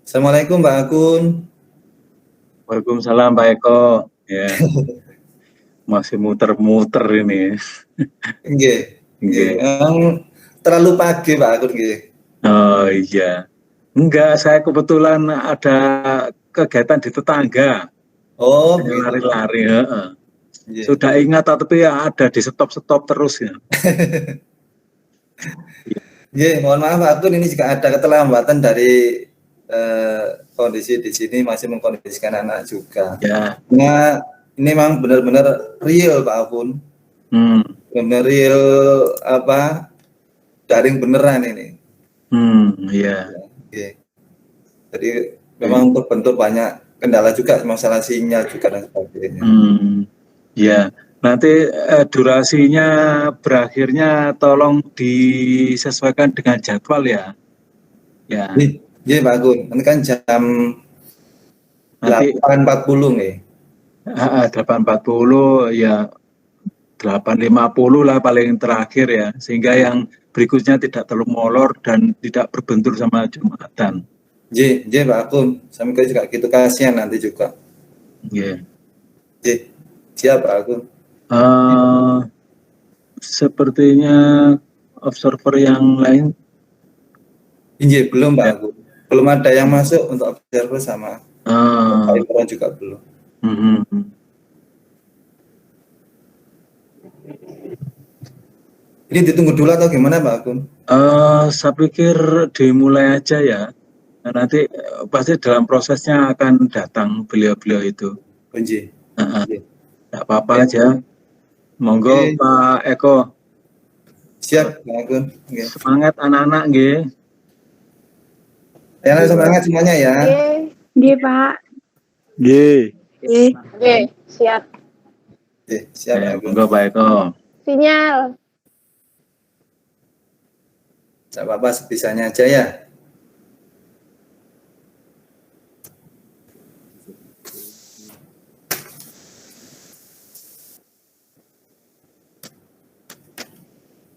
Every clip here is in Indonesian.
Assalamualaikum Mbak Akun. Waalaikumsalam Pak Eko. Ya, masih muter-muter ini. Nggih. Nggih. Nggih. Terlalu pagi Pak Akun nggih. Oh iya. Enggak, saya kebetulan ada kegiatan di tetangga. Oh, Saya begitu Pak. lari-lari. Heeh. Nggih. Sudah ingat tapi ya ada di stop-stop terus ya. Nggih, mohon maaf Pak Akun, ini juga ada keterlambatan dari kondisi di sini masih mengkondisikan anak juga. Ya. Nah, ini memang benar-benar real Pak Akun. Benar real apa? Daring beneran ini. Iya. Oke. Jadi memang terbentuk banyak kendala juga, masalah sinyal juga dan sebagainya. Ya, nanti durasinya berakhirnya tolong disesuaikan dengan jadwal ya. Ya. Iya Pak Gun, ini kan jam 8.40 nih. 8.40 ya 8.50 lah paling terakhir ya, sehingga yang berikutnya tidak terlalu molor dan tidak berbentur sama Jumatan. Iya Pak Gun, sampai juga gitu kasihan nanti juga. Iya. Siap Pak Gun. Sepertinya observer yang lain. Iya belum Pak Gun, belum ada yang masuk untuk observer sama. Pak juga belum. Ini ditunggu dulu atau gimana Pak Agun? Saya pikir dimulai aja ya. Nanti pasti dalam prosesnya akan datang beliau-beliau itu. Kunci. Tidak apa-apa aja. Monggo Pak Eko. Siap Pak Agun. Semangat anak-anak nggih. Ya, semangat semuanya ya. Nggih Pak. Nggih. Nggih, siap. Siap Pak Agun. Monggo Pak Eko. Sinyal. Tidak apa-apa, sebisanya aja ya.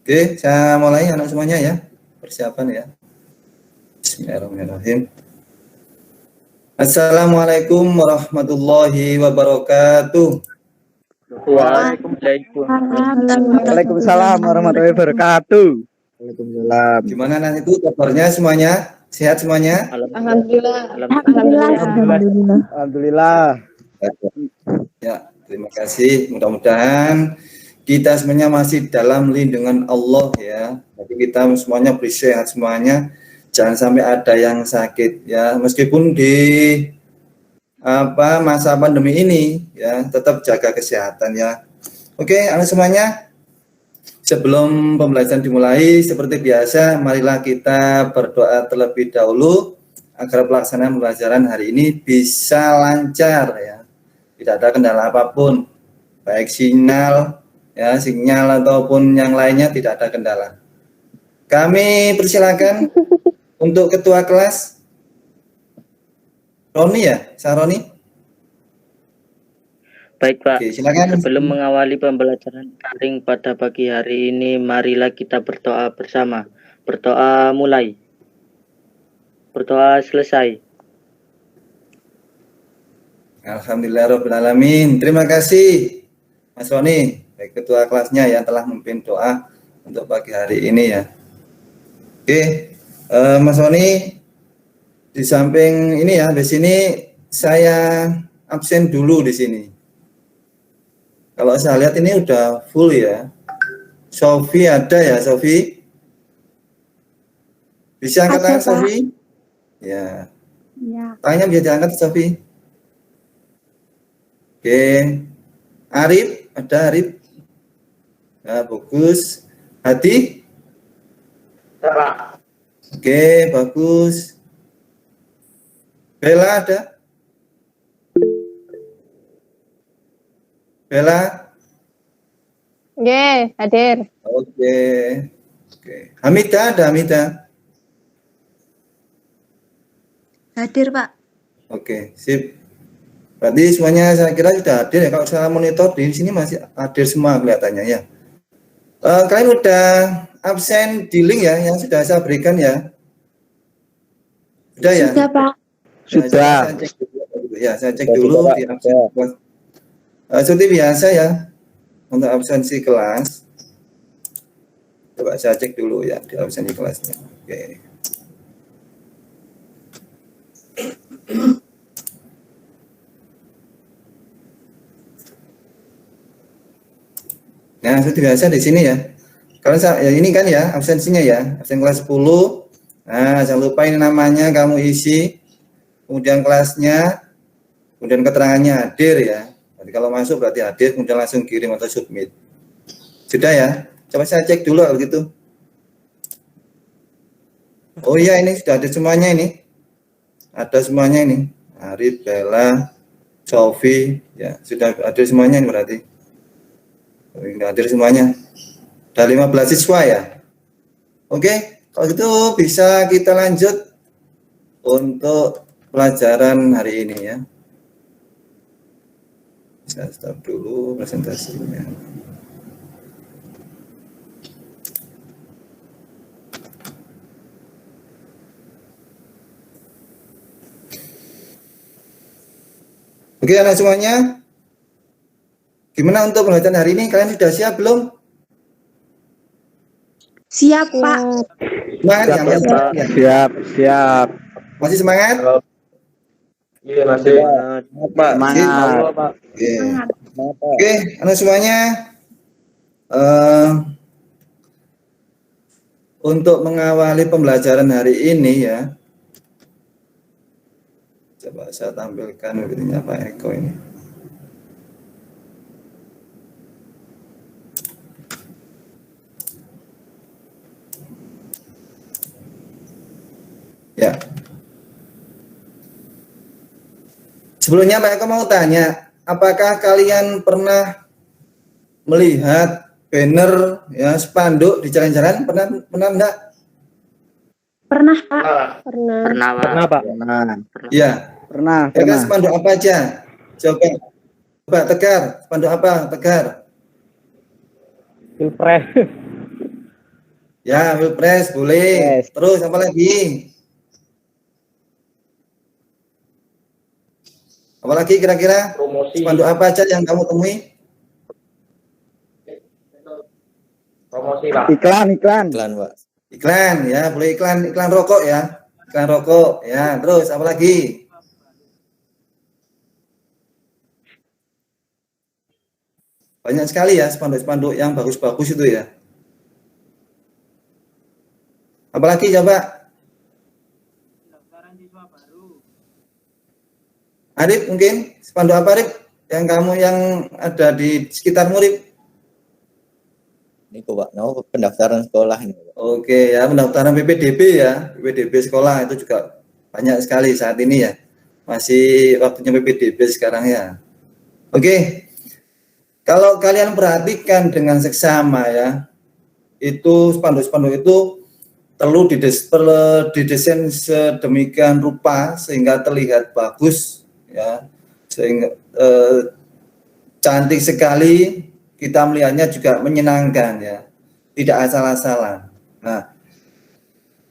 Oke, saya mulai anak semuanya ya. Persiapan ya. Bismillahirrahmanirrahim. Assalamualaikum warahmatullahi wabarakatuh. Waalaikumsalam warahmatullahi wabarakatuh. Waalaikumsalam. Gimana nanti itu kabarnya semuanya? Sehat semuanya? Alhamdulillah. Alhamdulillah. Ya, terima kasih. Mudah-mudahan kita semuanya masih dalam lindungan Allah ya. Jadi kita semuanya sehat semuanya. Jangan sampai ada yang sakit ya. Meskipun di masa pandemi ini ya, tetap jaga kesehatan ya. Oke, anak semuanya. Sebelum pembelajaran dimulai, seperti biasa, marilah kita berdoa terlebih dahulu agar pelaksanaan pembelajaran hari ini bisa lancar ya. Tidak ada kendala apapun, baik sinyal ataupun yang lainnya tidak ada kendala. Kami persilakan untuk ketua kelas Roni ya, Saroni. Baik Pak, oke, silakan. Sebelum mengawali pembelajaran daring pada pagi hari ini, marilah kita berdoa bersama. Berdoa mulai. Berdoa selesai. Alhamdulillahirrahmanirrahim. Terima kasih Mas Roni, baik ketua kelasnya yang telah memimpin doa untuk pagi hari ini ya. Oke, Mas Roni, di samping ini ya, di sini saya absen dulu di sini. Kalau saya lihat ini udah full ya. Sofi ada ya, Sofi? Bisa angkat tangan Sofi? Ya. Tangannya bisa diangkat Sofi. Oke. Arif, ada Arif? Nah, bagus. Hati? Oke, bagus. Bella ada? Bella? Nggih, hadir. Oke. Hamida ada Hamida? Hadir, Pak. Oke, sip. Berarti semuanya saya kira sudah hadir ya. Kalau saya monitor di sini masih hadir semua kelihatannya ya. Kalian udah absen di link ya yang sudah saya berikan ya? Sudah ya? Sudah, Pak. Sudah. Saya cek dulu. Ya, saya cek Sudah, dulu Pak. di absen kelas. Seperti biasa ya, untuk absensi kelas. Coba saya cek dulu ya di absensi kelasnya. Oke. Nah, seperti biasa di sini ya. Kalau ya ini kan ya absensinya ya, absen kelas 10. Nah, jangan lupa ini namanya kamu isi, kemudian kelasnya, kemudian keterangannya hadir ya. Jadi kalau masuk berarti hadir, kemudian langsung kirim atau submit. Sudah ya? Coba saya cek dulu kalau gitu. Oh iya, ini sudah ada semuanya ini. Ada semuanya ini. Arif, Bella, Sofi, ya sudah hadir semuanya ini berarti. Sudah hadir semuanya. Ada 15 siswa ya. Oke, kalau gitu bisa kita lanjut untuk pelajaran hari ini ya. Saya stop dulu presentasinya. Oke anak semuanya, gimana untuk pelajaran hari ini? Kalian sudah siap belum? Siap, Pak. Semangat ya, masih semangat ya? Siap. Masih semangat? Iya masih. Pak. Semangat. Pak. Oke. Oke, anak semuanya, untuk mengawali pembelajaran hari ini ya, coba saya tampilkan videonya Pak Eko ini. Ya. Sebelumnya Pak Eko mau tanya, apakah kalian pernah melihat banner ya spanduk di jalan-jalan? Pernah enggak? Pernah, Pak. Pernah. Pernah, Pak. Pernah. Ya. Pernah. Ya kan spanduk apa aja? Coba Tegar, spanduk apa Tegar? Pilpres. Ya, Pilpres boleh. Yes. Terus apa lagi? Apalagi kira-kira Promosi. spanduk apa aja yang kamu temui? Promosi Pak. Iklan. Pak. Iklan ya, boleh iklan rokok ya. Iklan rokok ya. Terus apa lagi? Banyak sekali ya spanduk-spanduk yang bagus-bagus itu ya. Apalagi coba? Arif mungkin spanduk apa Arif yang kamu yang ada di sekitar Murib? Ini kok Pak, no, pendaftaran sekolah ini Pak. Oke ya, pendaftaran PPDB ya, PPDB sekolah itu juga banyak sekali saat ini ya. Masih waktunya PPDB sekarang ya. Oke, kalau kalian perhatikan dengan seksama ya, itu spanduk-spanduk itu perlu didesain sedemikian rupa sehingga terlihat bagus ya, sehingga cantik sekali, kita melihatnya juga menyenangkan ya, tidak asal-asalan. Nah,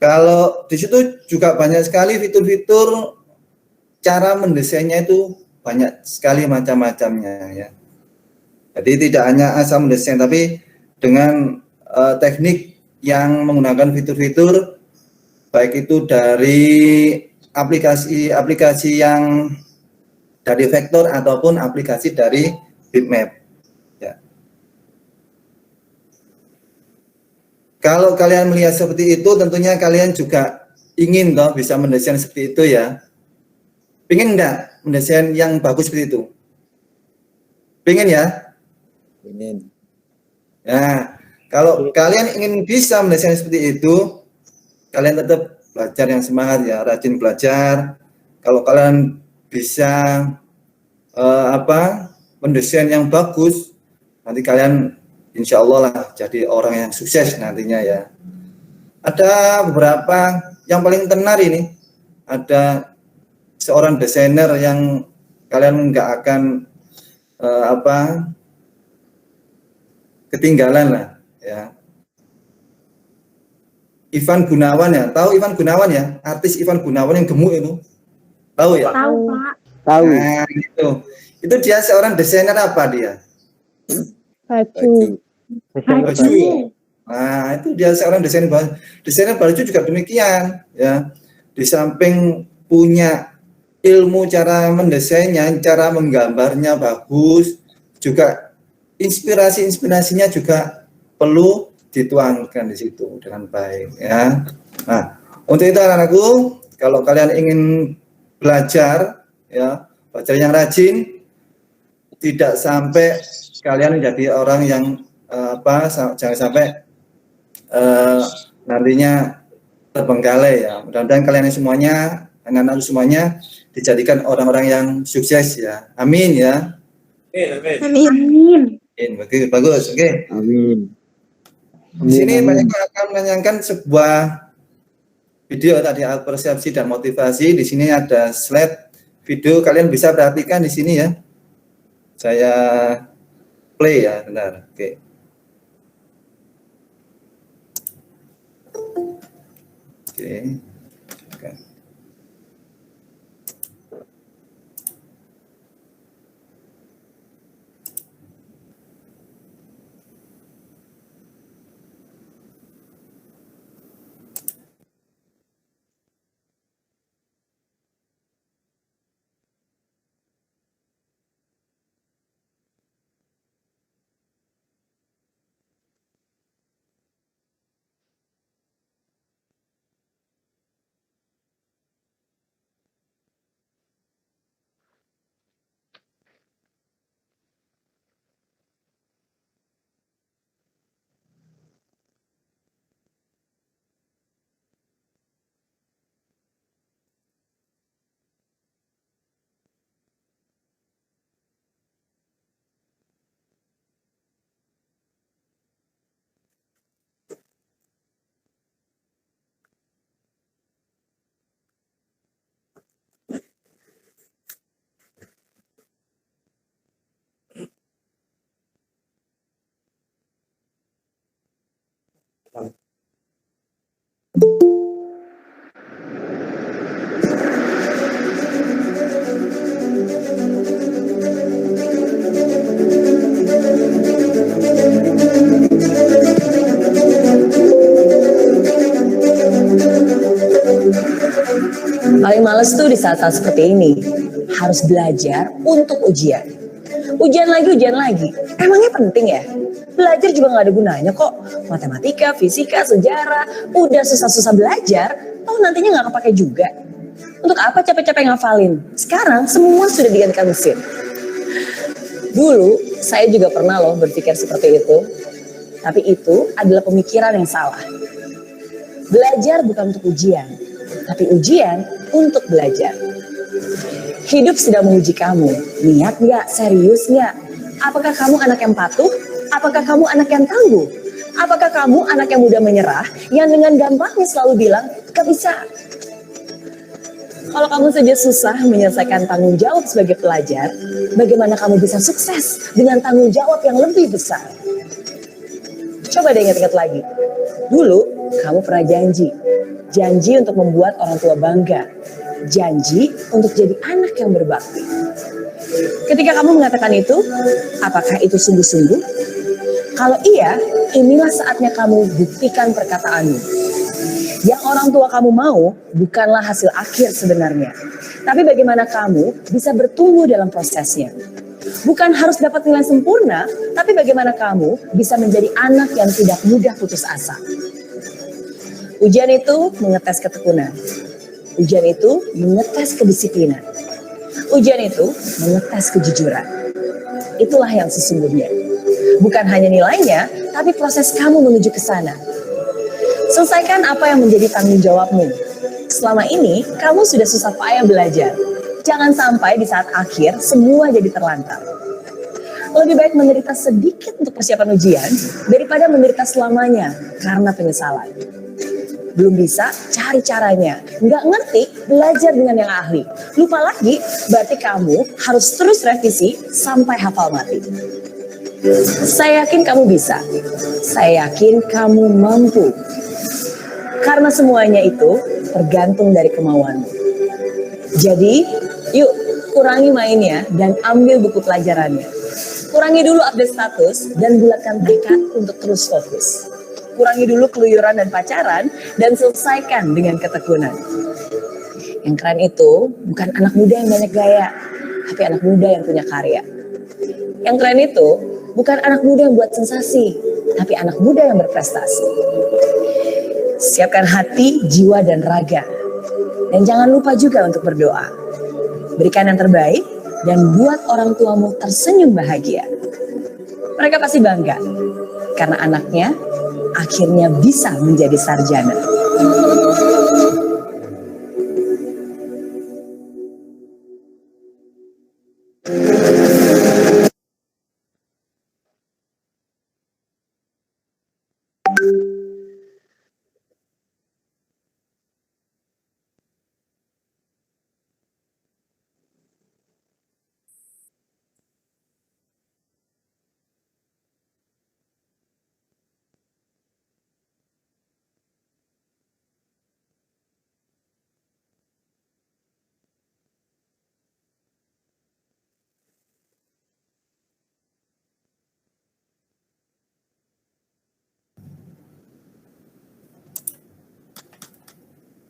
kalau di situ juga banyak sekali fitur-fitur, cara mendesainnya itu banyak sekali macam-macamnya ya. Jadi tidak hanya asal mendesain, tapi dengan teknik yang menggunakan fitur-fitur, baik itu dari aplikasi-aplikasi yang dari vektor ataupun aplikasi dari bitmap. Ya. Kalau kalian melihat seperti itu, tentunya kalian juga ingin toh bisa mendesain seperti itu ya. Pengen enggak mendesain yang bagus seperti itu? Pengen ya? Ingin. Nah, kalau kalian ingin bisa mendesain seperti itu, kalian tetap belajar yang semangat ya, rajin belajar. Kalau kalian bisa mendesain yang bagus, nanti kalian insya Allah lah jadi orang yang sukses nantinya ya. Ada beberapa yang paling tenar ini, ada seorang desainer yang kalian nggak akan ketinggalan lah ya. Ivan Gunawan ya, tahu Ivan Gunawan ya, artis Ivan Gunawan yang gemuk itu, Tahu ya? Tahu, Pak. Tahu. Nah, itu dia seorang desainer apa dia? Baju. Baju. Nah, itu dia seorang desainer baju. Desainer baju juga demikian, ya. Di samping punya ilmu cara mendesainnya, cara menggambarnya bagus, juga inspirasinya juga perlu dituangkan di situ dengan baik, ya. Nah, untuk itu anak-anakku, kalau kalian ingin belajar, ya, belajar yang rajin, tidak sampai kalian menjadi orang yang jangan sampai nantinya terbengkalai, ya. Mudah-mudahan kalian semuanya, anak-anak semuanya dijadikan orang-orang yang sukses, ya. Amin, ya. Amin. Oke, bagus. Oke. Amin. Di sini banyak akan menanyakan sebuah video tadi alat persepsi dan motivasi. Di sini ada slide video, kalian bisa perhatikan di sini, ya. Saya play, ya, benar. Oke. Oke. Oke. Paling males tuh di saat-saat seperti ini. Harus belajar untuk ujian. Ujian lagi. Emangnya penting ya? Belajar juga nggak ada gunanya kok. Matematika, fisika, sejarah, udah susah-susah belajar, toh nantinya nggak kepake juga. Untuk apa capek-capek ngafalin? Sekarang semua sudah digantikan mesin. Dulu saya juga pernah loh berpikir seperti itu. Tapi itu adalah pemikiran yang salah. Belajar bukan untuk ujian, tapi ujian untuk belajar. Hidup sedang menguji kamu. Niat nggak? Serius nggak? Apakah kamu anak yang patuh? Apakah kamu anak yang tangguh? Apakah kamu anak yang mudah menyerah, yang dengan gampangnya selalu bilang, gak bisa? Kalau kamu saja susah menyelesaikan tanggung jawab sebagai pelajar, bagaimana kamu bisa sukses dengan tanggung jawab yang lebih besar? Coba deh ingat-ingat lagi. Dulu kamu pernah janji untuk membuat orang tua bangga, janji untuk jadi anak yang berbakti. Ketika kamu mengatakan itu, apakah itu sungguh-sungguh? Kalau iya, inilah saatnya kamu buktikan perkataanmu. Yang orang tua kamu mau bukanlah hasil akhir sebenarnya, tapi bagaimana kamu bisa bertumbuh dalam prosesnya. Bukan harus dapat nilai sempurna, tapi bagaimana kamu bisa menjadi anak yang tidak mudah putus asa. Ujian itu mengetes ketekunan. Ujian itu mengetes kedisiplinan. Ujian itu mengetes kejujuran. Itulah yang sesungguhnya. Bukan hanya nilainya, tapi proses kamu menuju ke sana. Selesaikan apa yang menjadi tanggung jawabmu. Selama ini, kamu sudah susah payah belajar. Jangan sampai di saat akhir, semua jadi terlantar. Lebih baik menderita sedikit untuk persiapan ujian, daripada menderita selamanya karena penyesalan. Belum bisa, cari caranya. Nggak ngerti, belajar dengan yang ahli. Lupa lagi, berarti kamu harus terus revisi sampai hafal mati. Saya yakin kamu bisa. Saya yakin kamu mampu. Karena semuanya itu tergantung dari kemauanmu. Jadi, yuk kurangi mainnya dan ambil buku pelajarannya. Kurangi dulu update status dan bulatkan tekad untuk terus fokus. Kurangi dulu keluyuran dan pacaran dan selesaikan dengan ketekunan. Yang keren itu bukan anak muda yang banyak gaya, tapi anak muda yang punya karya. Yang keren itu bukan anak muda yang buat sensasi, tapi anak muda yang berprestasi. Siapkan hati, jiwa, dan raga. Dan jangan lupa juga untuk berdoa. Berikan yang terbaik dan buat orang tuamu tersenyum bahagia. Mereka pasti bangga karena anaknya akhirnya bisa menjadi sarjana.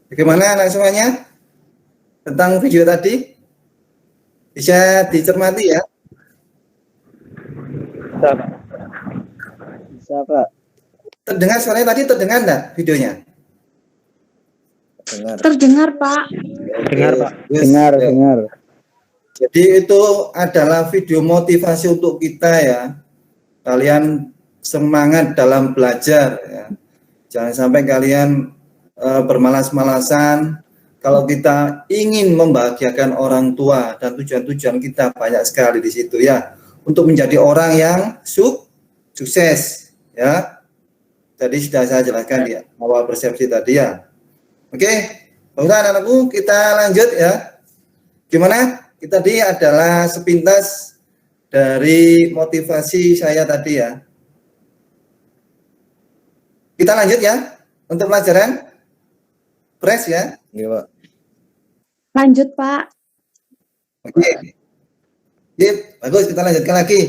Bagaimana anak semuanya tentang video tadi? Bisa dicermati ya? Bisa, Pak. Bisa, Pak. Terdengar suaranya tadi, terdengar enggak videonya? Dengar. Terdengar, Pak. Dengar, Pak. Yes, Dengar, ya. dengar. Jadi itu adalah video motivasi untuk kita ya. Kalian semangat dalam belajar ya. Jangan sampai kalian bermalas-malasan. Kalau kita ingin membahagiakan orang tua dan tujuan-tujuan kita banyak sekali di situ ya. Untuk menjadi orang yang sukses ya. Tadi sudah saya jelaskan ya awal persepsi tadi ya. Oke, baiklah anak-anakku, kita lanjut ya. Gimana? Kita tadi adalah sepintas dari motivasi saya tadi ya. Kita lanjut ya untuk pelajaran press ya. Iya, Pak. Lanjut, Pak. Oke. Yep, bagus, kita lanjutkan lagi.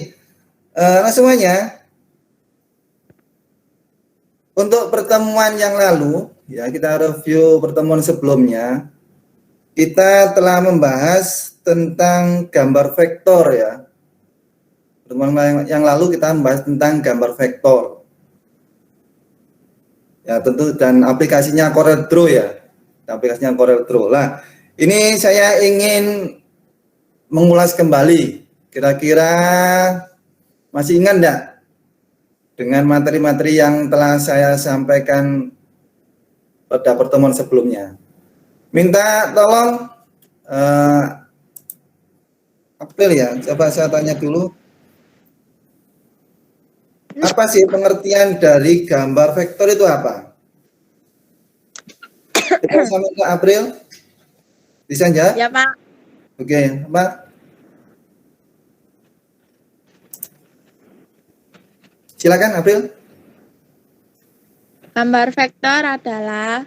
Semuanya, untuk pertemuan yang lalu, ya kita review pertemuan sebelumnya, kita telah membahas tentang gambar vektor ya. Pertemuan yang lalu kita membahas tentang gambar vektor. Ya tentu dan aplikasinya CorelDRAW ya. Aplikasinya CorelDRAW. Lah, ini saya ingin mengulas kembali. Kira-kira masih ingat enggak dengan materi-materi yang telah saya sampaikan pada pertemuan sebelumnya? Minta tolong April ya, coba saya tanya dulu. Apa sih pengertian dari gambar vektor itu apa? Kita sama ke April. Bisa enggak? Ya, Pak. Oke, apa? Silakan April. Gambar vektor adalah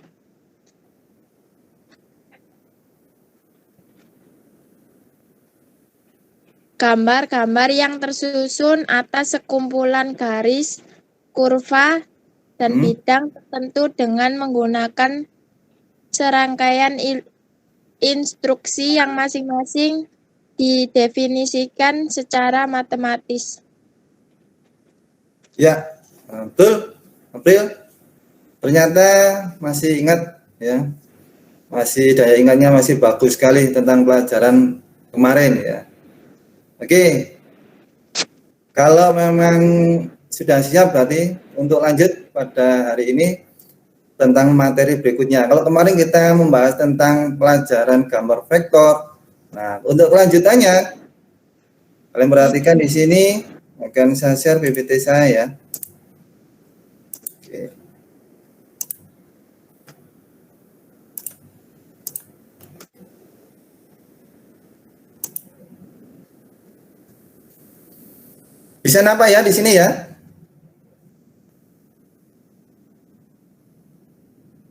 gambar-gambar yang tersusun atas sekumpulan garis, kurva, dan bidang tertentu dengan menggunakan serangkaian instruksi yang masing-masing didefinisikan secara matematis. Ya, betul. April. Ternyata masih ingat ya. Masih daya ingatnya masih bagus sekali tentang pelajaran kemarin ya. Oke. Kalau memang sudah siap berarti untuk lanjut pada hari ini tentang materi berikutnya. Kalau kemarin kita membahas tentang pelajaran gambar vektor. Nah, untuk kelanjutannya kalian perhatikan di sini akan saya share PPT saya ya. Oke. Bisa nampak ya di sini ya?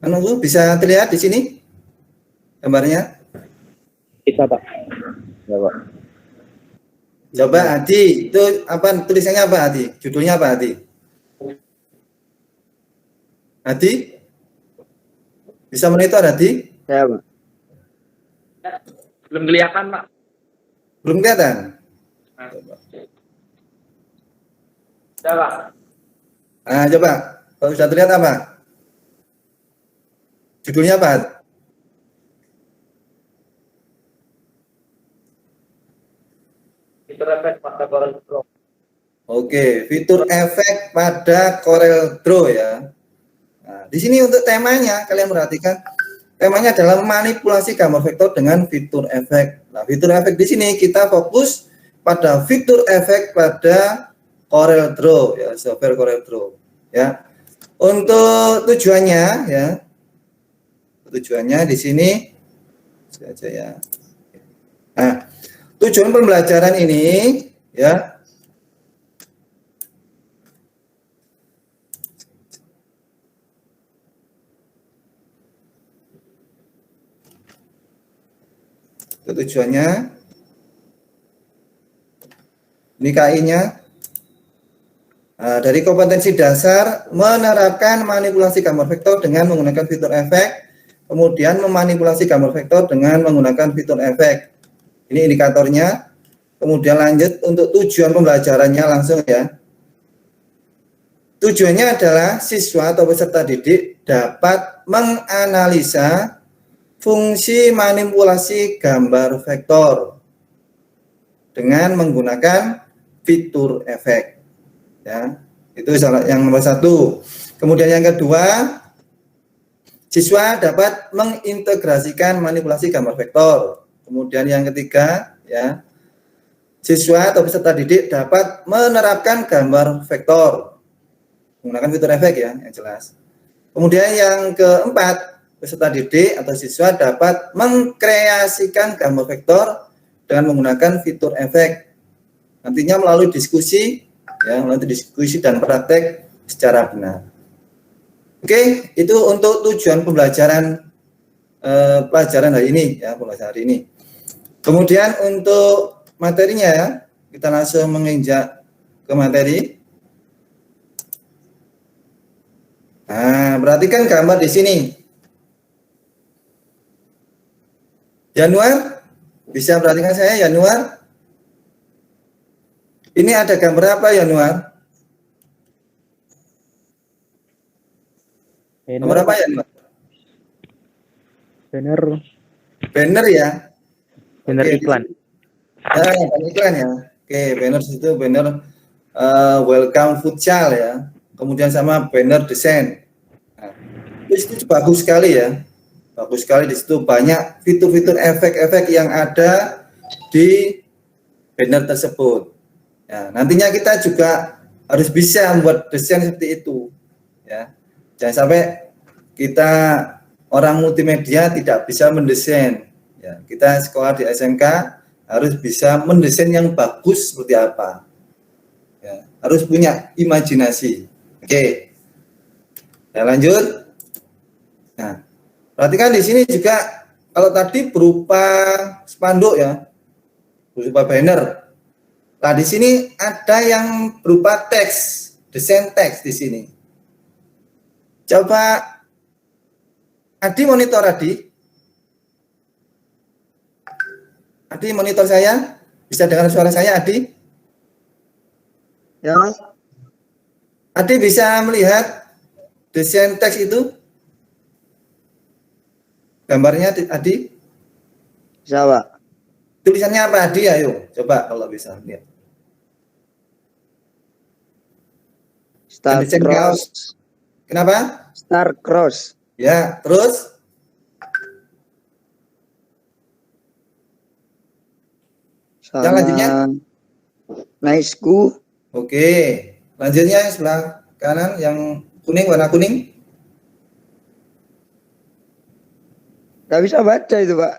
Menunggu bisa terlihat di sini gambarnya? Bisa Pak. Ya Pak. Coba Adi, itu apa tulisannya apa Adi? Judulnya apa Adi? Adi? Bisa monitor Adi? Ya Pak. Belum kelihatan, Pak. Belum kelihatan? Udah, Pak. Nah, coba. Kalau sudah terlihat apa? Judulnya apa? Fitur efek pada Corel Draw. Oke, fitur efek pada Corel Draw ya. Nah, di sini untuk temanya kalian perhatikan, temanya adalah manipulasi gambar vektor dengan fitur efek. Nah, fitur efek di sini kita fokus pada fitur efek pada Corel Draw ya, software Corel Draw ya. Untuk tujuannya ya, tujuannya di sini saja ya. Nah, tujuan pembelajaran ini ya, tujuannya ini KI-nya. Nah, dari kompetensi dasar menerapkan manipulasi gambar vektor dengan menggunakan fitur efek, kemudian memanipulasi gambar vektor dengan menggunakan fitur efek. Ini indikatornya. Kemudian lanjut untuk tujuan pembelajarannya langsung ya. Tujuannya adalah siswa atau peserta didik dapat menganalisa fungsi manipulasi gambar vektor dengan menggunakan fitur efek. Ya, itu yang nomor satu. Kemudian yang kedua, siswa dapat mengintegrasikan manipulasi gambar vektor. Kemudian yang ketiga, ya, siswa atau peserta didik dapat menerapkan gambar vektor menggunakan fitur efek ya, yang jelas. Kemudian yang keempat, peserta didik atau siswa dapat mengkreasikan gambar vektor dengan menggunakan fitur efek. Nantinya melalui diskusi, ya, melalui diskusi dan praktek secara benar. Oke, itu untuk tujuan pembelajaran pelajaran hari ini, ya, pembelajaran hari ini. Kemudian untuk materinya, ya, kita langsung menginjak ke materi. Nah, perhatikan gambar di sini. Januar, bisa perhatikan saya, Januar? Ini ada gambar apa, Januar? Gambar apa, Januar? Banner. Banner ya? Banner Oke, iklan. Ya, iklan ya. Oke, banner itu banner welcome futsal ya. Kemudian sama banner desain. Nah, itu bagus sekali ya. Bagus sekali, di situ banyak fitur-fitur efek-efek yang ada di banner tersebut. Ya, nantinya kita juga harus bisa membuat desain seperti itu. Ya, jangan sampai kita orang multimedia tidak bisa mendesain. Ya, kita sekolah di SMK harus bisa mendesain yang bagus seperti apa. Ya, harus punya imajinasi. Oke. Nah, lanjut. Nah, perhatikan di sini juga kalau tadi berupa spanduk ya, berupa banner. Nah, di sini ada yang berupa teks, desain teks di sini. Coba Adi monitor Adi. Adi monitor saya, bisa dengar suara saya Adi? Ya. Adi bisa melihat desain teks itu? Gambarnya Adi? Bisa Pak. Tulisannya apa Adi? Ayo, coba kalau bisa lihat. Star Desain Cross. Kenapa? Star Cross. Ya, terus? Sama Yang lanjutnya? Naisku. Oke, lanjutnya yang sebelah kanan yang kuning, warna kuning. Gak bisa baca itu Pak.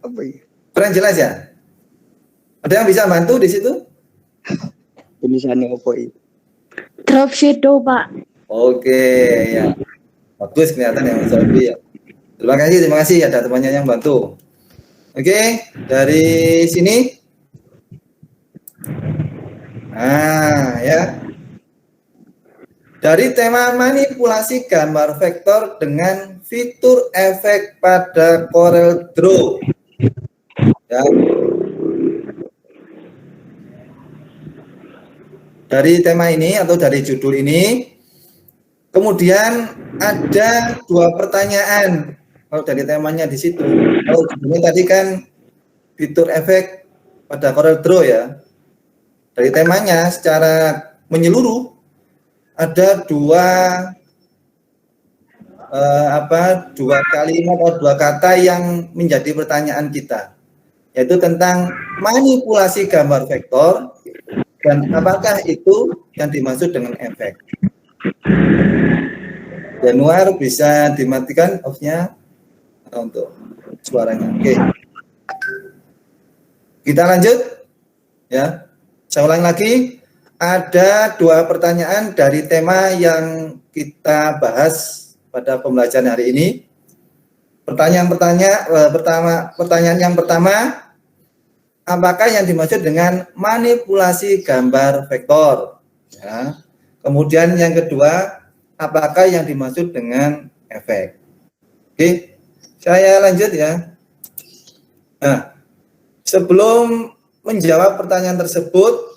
Apa ya? Kurang jelas ya? Ada yang bisa bantu di situ? Tulisannya apa itu? Drop shadow, Pak. Oke, ya. Bagus kelihatan yang bisa lebih ya. Terima kasih ada temannya yang bantu. Oke, dari sini. Nah, ya. Dari tema manipulasi gambar vektor dengan fitur efek pada Corel Draw. Ya. Dari tema ini atau dari judul ini, kemudian ada dua pertanyaan. Kalau dari temanya di situ, kalau judulnya tadi kan fitur efek pada Corel Draw ya. Dari temanya secara menyeluruh ada dua kalimat atau dua kata yang menjadi pertanyaan kita, yaitu tentang manipulasi gambar vektor dan apakah itu yang dimaksud dengan efek. Januar bisa dimatikan off-nya untuk suaranya. Oke. Kita lanjut ya. Saya ulang lagi, ada dua pertanyaan dari tema yang kita bahas pada pembelajaran hari ini. Pertanyaan yang pertama, apakah yang dimaksud dengan manipulasi gambar vektor? Ya. Kemudian yang kedua, apakah yang dimaksud dengan efek? Oke, saya lanjut ya. Nah, sebelum menjawab pertanyaan tersebut,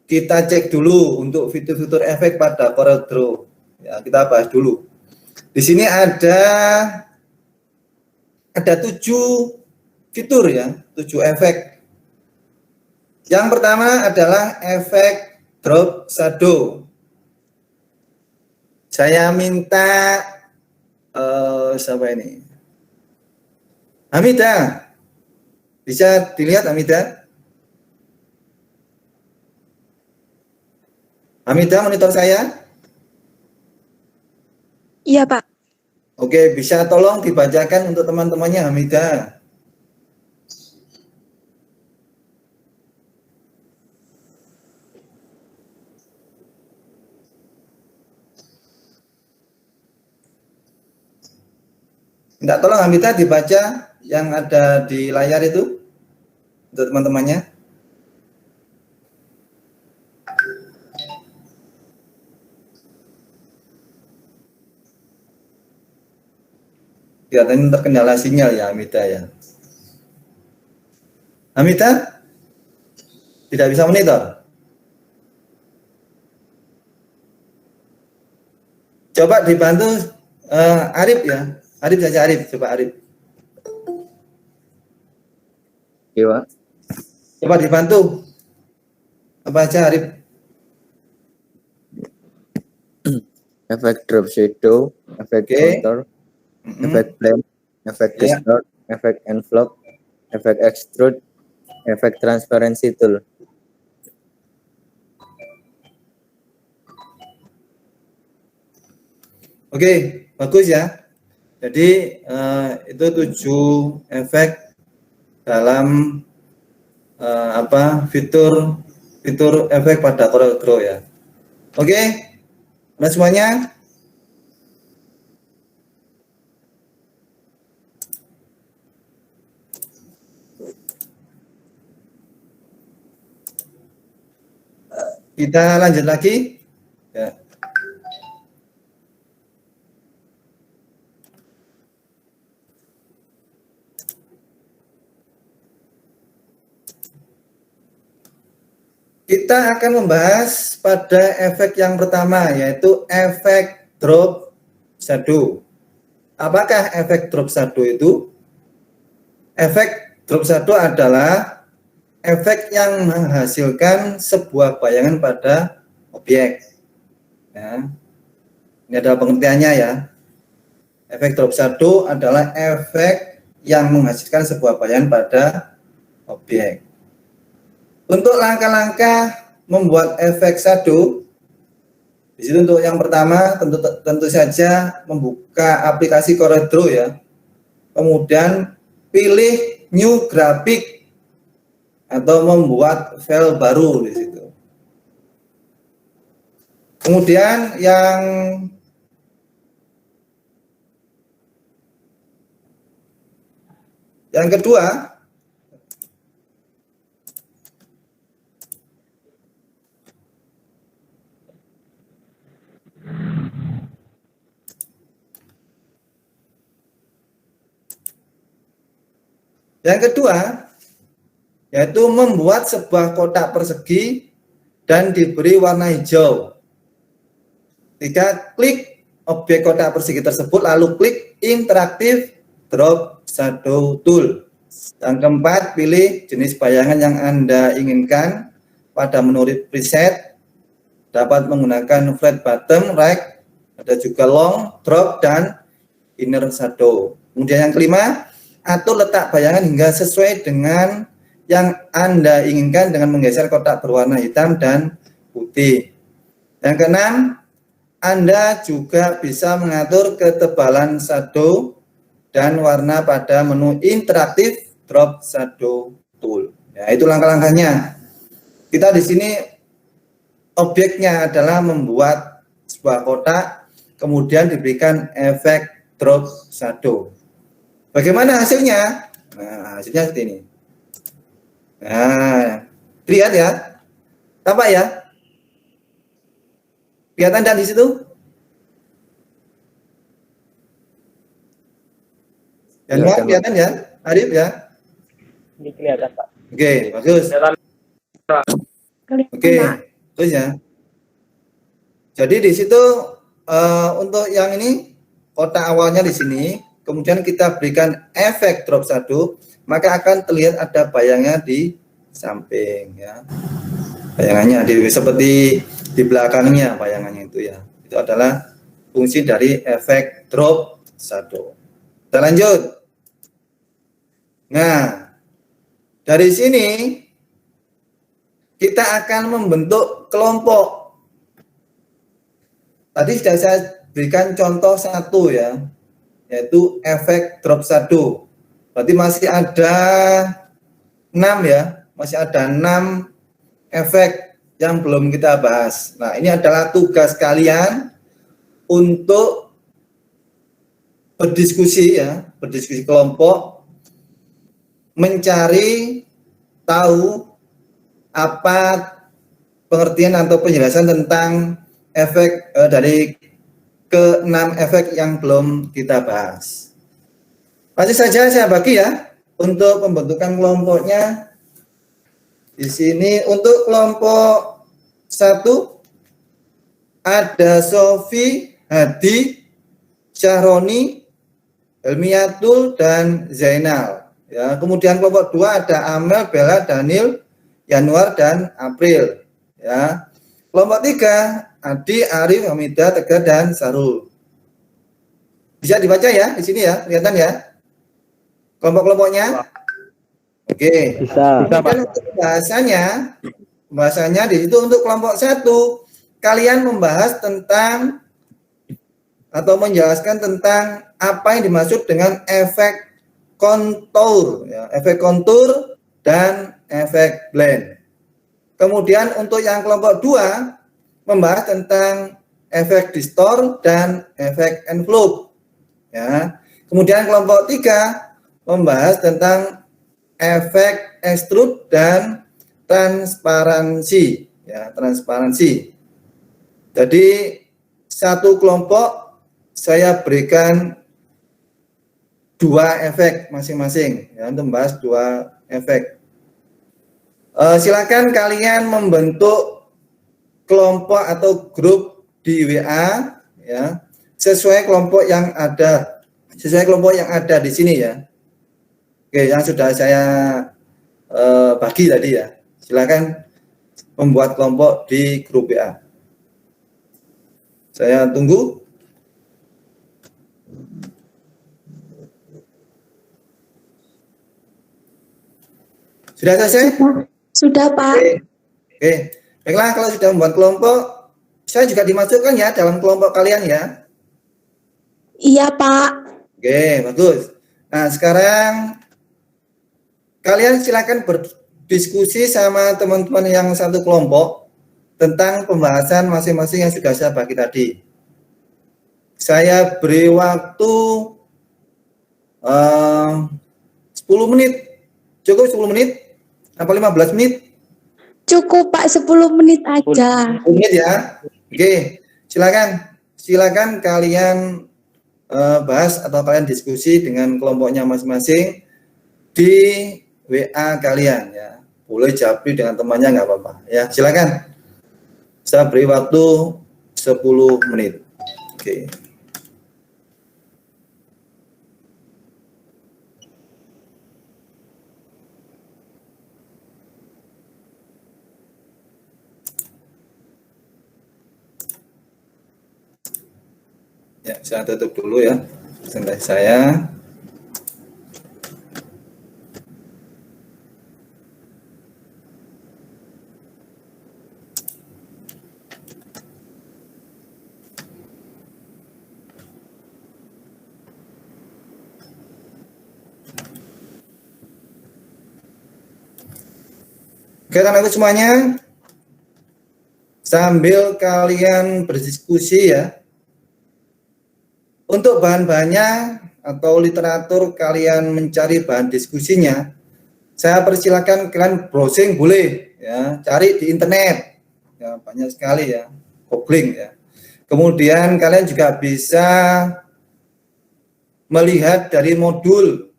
kita cek dulu untuk fitur-fitur efek pada Corel Draw. Ya, kita bahas dulu. Di sini ada 7 fitur ya, 7 efek. Yang pertama adalah efek drop shadow. Saya minta siapa ini? Hamida. Bisa dilihat Hamida? Hamida monitor saya? Iya, Pak. Oke, bisa tolong dibacakan untuk teman-temannya Hamida. Minta tolong Hamida dibaca yang ada di layar itu untuk teman-temannya. Kelihatannya terkendala sinyal ya Hamida ya. Hamida tidak bisa monitor. Coba dibantu Arif ya. Arif saja Arif, coba Arif. Iya, Pak. Coba dibantu. Apa aja Arif? Efek drop shadow, efek Oke. contour, efek blend, efek Ya. distort, efek envelope, efek extrude, efek transparency tool. Oke, bagus ya. Jadi itu 7 efek dalam fitur efek pada Corel Draw ya. Oke, ada semuanya? Kita lanjut lagi. Ya. Kita akan membahas pada efek yang pertama, yaitu efek drop shadow. Apakah efek drop shadow itu? Efek drop shadow adalah efek yang menghasilkan sebuah bayangan pada objek. Ya. Ini adalah pengertiannya ya. Efek drop shadow adalah efek yang menghasilkan sebuah bayangan pada objek. Untuk langkah-langkah membuat efek shadow, di situ untuk yang pertama tentu saja membuka aplikasi Corel Draw ya. Kemudian pilih new graphic atau membuat file baru di situ. Kemudian Yang kedua, yaitu membuat sebuah kotak persegi dan diberi warna hijau. Ketika klik objek kotak persegi tersebut, lalu klik interaktif drop shadow tool. Yang keempat, pilih jenis bayangan yang Anda inginkan pada menu preset. Dapat menggunakan flat bottom, right, ada juga long, drop, dan inner shadow. Kemudian yang kelima, atur letak bayangan hingga sesuai dengan yang Anda inginkan dengan menggeser kotak berwarna hitam dan putih. Yang keenam, Anda juga bisa mengatur ketebalan shadow dan warna pada menu interaktif drop shadow tool. Ya, itu langkah-langkahnya. Kita di sini objeknya adalah membuat sebuah kotak, kemudian diberikan efek drop shadow. Bagaimana hasilnya? Nah, hasilnya seperti ini. Nah, lihat ya, tampak ya? Kelihatan dan di situ? Kelihatan ya, Arif ya? Ini kelihatan, Pak. Oke, bagus. Oke, terus ya. Jadi di situ untuk yang ini kotak awalnya di sini, kemudian kita berikan efek drop shadow, maka akan terlihat ada bayangnya di samping ya. Bayangannya seperti di belakangnya bayangannya itu ya. Itu adalah fungsi dari efek drop shadow. Kita lanjut. Nah, dari sini kita akan membentuk kelompok. Tadi sudah saya berikan contoh satu ya, yaitu efek drop shadow. Berarti masih ada 6 ya, masih ada 6 efek yang belum kita bahas. Nah, ini adalah tugas kalian untuk berdiskusi ya, berdiskusi kelompok, mencari tahu apa pengertian atau penjelasan tentang efek dari ke-6 efek yang belum kita bahas. Masih saja saya bagi ya untuk pembentukan kelompoknya. Di sini untuk kelompok 1 ada Sofi, Hadi, Syahroni, Helmiatul, dan Zainal. Ya, kemudian kelompok 2 ada Amel, Bella, Daniel, Januar, dan April. Ya. Kelompok 3 Adi, Arif, Hamidah, Tegar, dan Sarul. Bisa dibaca ya di sini ya, kelihatan ya kelompok-kelompoknya. Oke. Bisa. Dan untuk bahasanya di situ untuk kelompok 1 kalian membahas tentang atau menjelaskan tentang apa yang dimaksud dengan efek kontur, ya, efek kontur dan efek blend. Kemudian untuk yang kelompok 2 membahas tentang efek distort dan efek envelope. Ya. Kemudian kelompok 3 membahas tentang efek extrude dan transparansi. Ya, transparansi. Jadi satu kelompok saya berikan 2 efek masing-masing ya, untuk membahas 2 efek. Silakan kalian membentuk kelompok atau grup di WA ya, sesuai kelompok yang ada di sini ya. Oke, yang sudah saya bagi tadi ya. Silakan membuat kelompok di grup WA. Saya tunggu. Sudah selesai? Sudah, Pak. Oke. Baiklah, kalau sudah membuat kelompok, saya juga dimasukkan ya dalam kelompok kalian ya. Iya, Pak. Oke, bagus. Nah, sekarang kalian silakan berdiskusi sama teman-teman yang satu kelompok tentang pembahasan masing-masing yang sudah saya bagi tadi. Saya beri waktu 10 10 menit. Cukup 10 menit? Apa 15 menit? Cukup Pak 10 menit aja. 10 menit ya. Oke, silakan kalian bahas atau kalian diskusi dengan kelompoknya masing-masing di WA kalian ya. Boleh japri dengan temannya nggak apa-apa ya. Silakan. Saya beri waktu 10 menit. Oke. Ya, saya tutup dulu ya presentasi saya. Oke, teman-teman semuanya, sambil kalian berdiskusi ya, untuk bahan-bahannya atau literatur kalian mencari bahan diskusinya, saya persilakan kalian browsing boleh ya, cari di internet ya, banyak sekali ya, googling ya. Kemudian kalian juga bisa melihat dari modul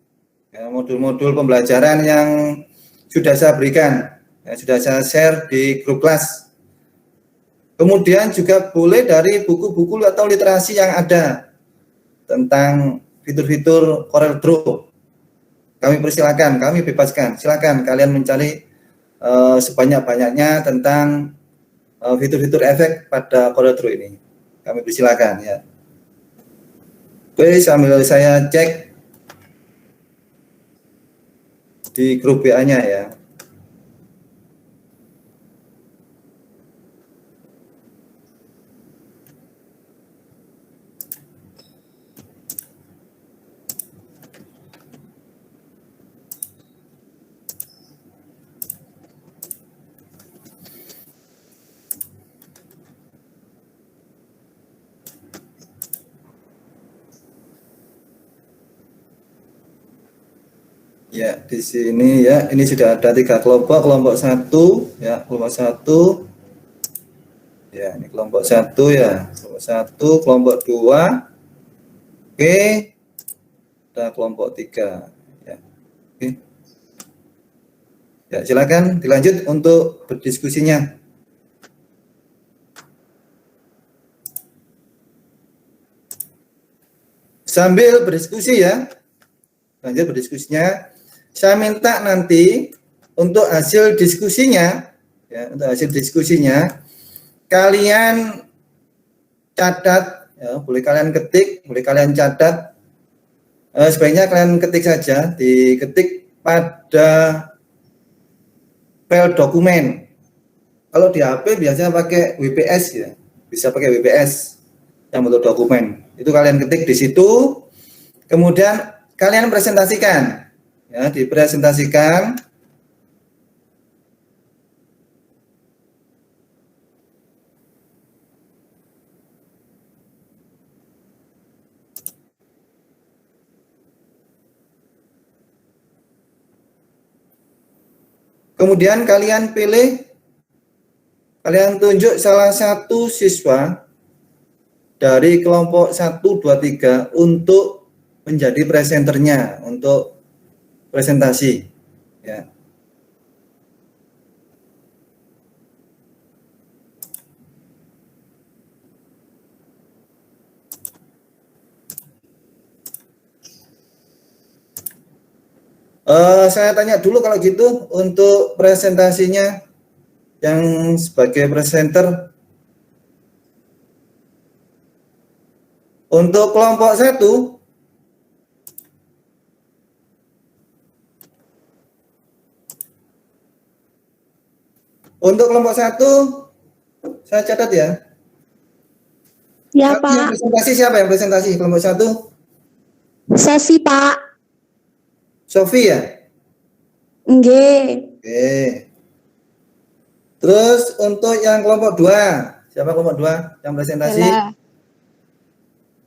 ya, modul-modul pembelajaran yang sudah saya berikan ya, sudah saya share di grup kelas. Kemudian juga boleh dari buku-buku atau literasi yang ada tentang fitur-fitur Corel Draw. Kami persilakan, kami bebaskan. Silakan kalian mencari sebanyak-banyaknya tentang fitur-fitur efek pada Corel Draw ini. Kami persilakan ya. Oke, sambil saya cek di grup WA-nya ya. Ya, di sini ya, ini sudah ada 3 kelompok, kelompok 1 ya, kelompok 1. Ya, ini kelompok 1 ya, kelompok 1, kelompok 2. Oke. Ada kelompok 3 ya. Oke. Ya, silakan dilanjut untuk berdiskusinya. Sambil berdiskusi ya. Lanjut berdiskusinya. Saya minta nanti untuk hasil diskusinya, ya, untuk hasil diskusinya, kalian catat, ya, boleh kalian ketik, boleh kalian catat. Sebaiknya kalian ketik saja, diketik pada file dokumen. Kalau di HP biasanya pakai WPS ya, bisa pakai WPS yang bentuk dokumen. Itu kalian ketik di situ, kemudian kalian presentasikan. Ya, dipresentasikan. Kemudian kalian pilih, kalian tunjuk salah satu siswa dari kelompok 1, 2, 3 untuk menjadi presenternya, untuk presentasi ya. Saya tanya dulu kalau gitu untuk presentasinya yang sebagai presenter untuk kelompok 1. Untuk kelompok 1, saya catat ya. Ya Yang Pak. presentasi siapa yang presentasi kelompok 1? Sofi Pak. Sofi ya? Nggih. Oke. Terus untuk yang kelompok 2, siapa kelompok 2 yang presentasi?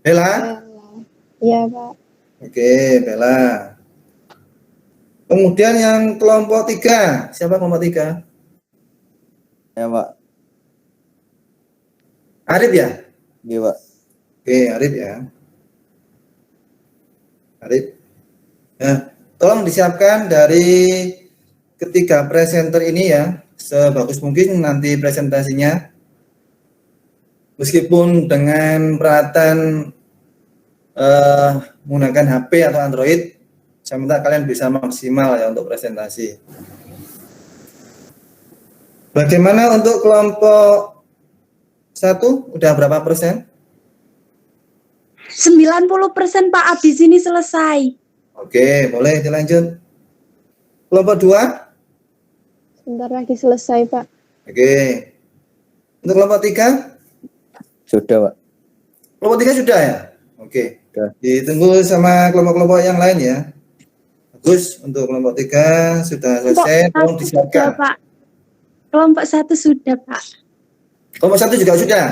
Bella. Iya Pak. Oke, Bella. Kemudian yang kelompok 3, siapa kelompok 3? Ya, Pak. Arif ya? Iya, Pak. Oke, Arif ya. Arif. Nah, tolong disiapkan dari ketiga presenter ini ya, sebagus mungkin nanti presentasinya. Meskipun dengan peralatan menggunakan HP atau Android, saya minta kalian bisa maksimal ya untuk presentasi. Bagaimana untuk kelompok 1? Udah berapa persen? 90% Pak, abis ini selesai. Oke, boleh dilanjut. Kelompok 2? Sebentar lagi selesai, Pak. Oke. Untuk kelompok 3? Sudah, Pak. Kelompok 3 sudah ya? Oke. Sudah. Ditunggu sama kelompok-kelompok yang lain ya. Bagus, untuk kelompok 3 sudah selesai, tolong disiapkan. Sudah, Pak. Kelompok 1 sudah, Pak. Kelompok 1 juga sudah?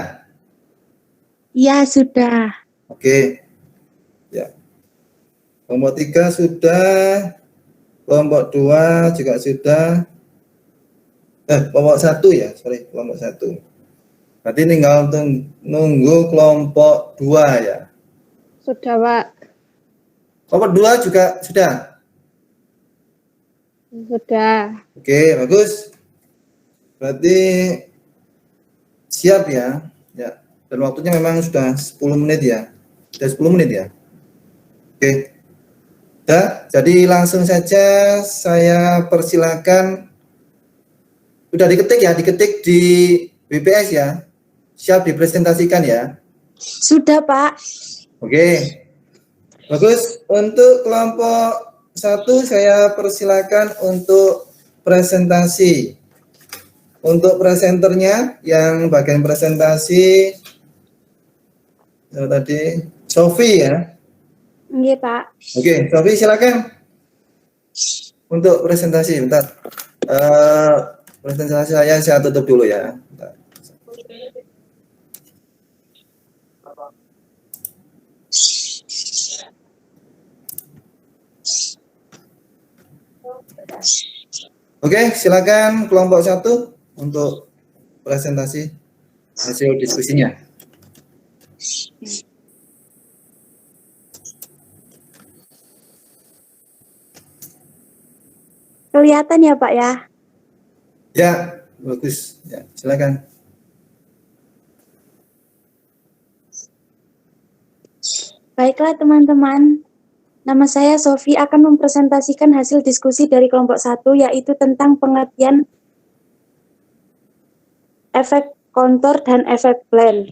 Ya, sudah. Oke. Ya. Kelompok 3 sudah. Kelompok 2 juga sudah. Kelompok 1 ya, sorry, kelompok 1. Berarti tinggal nunggu kelompok 2 ya. Sudah, Pak. Kelompok 2 juga sudah? Sudah. Oke, bagus. Berarti siap ya. Ya. Dan waktunya memang sudah 10 menit ya. Sudah 10 menit ya. Oke. Ya, jadi langsung saja saya persilakan. Sudah diketik ya, diketik di BPS ya. Siap dipresentasikan ya. Sudah, Pak. Oke. Bagus. Untuk kelompok 1 saya persilakan untuk presentasi. Untuk presenternya yang bagian presentasi tadi Sofi ya. Iya, Pak. Oke, Sofi silakan untuk presentasi. Bentar. Presentasi saya tutup dulu ya. Bentar. Oke, silakan kelompok 1 untuk presentasi hasil diskusinya. Kelihatan ya, Pak ya? Ya, bagus. Ya, silakan. Baiklah teman-teman, nama saya Sofi akan mempresentasikan hasil diskusi dari kelompok 1 yaitu tentang pengertian efek kontur dan efek blend.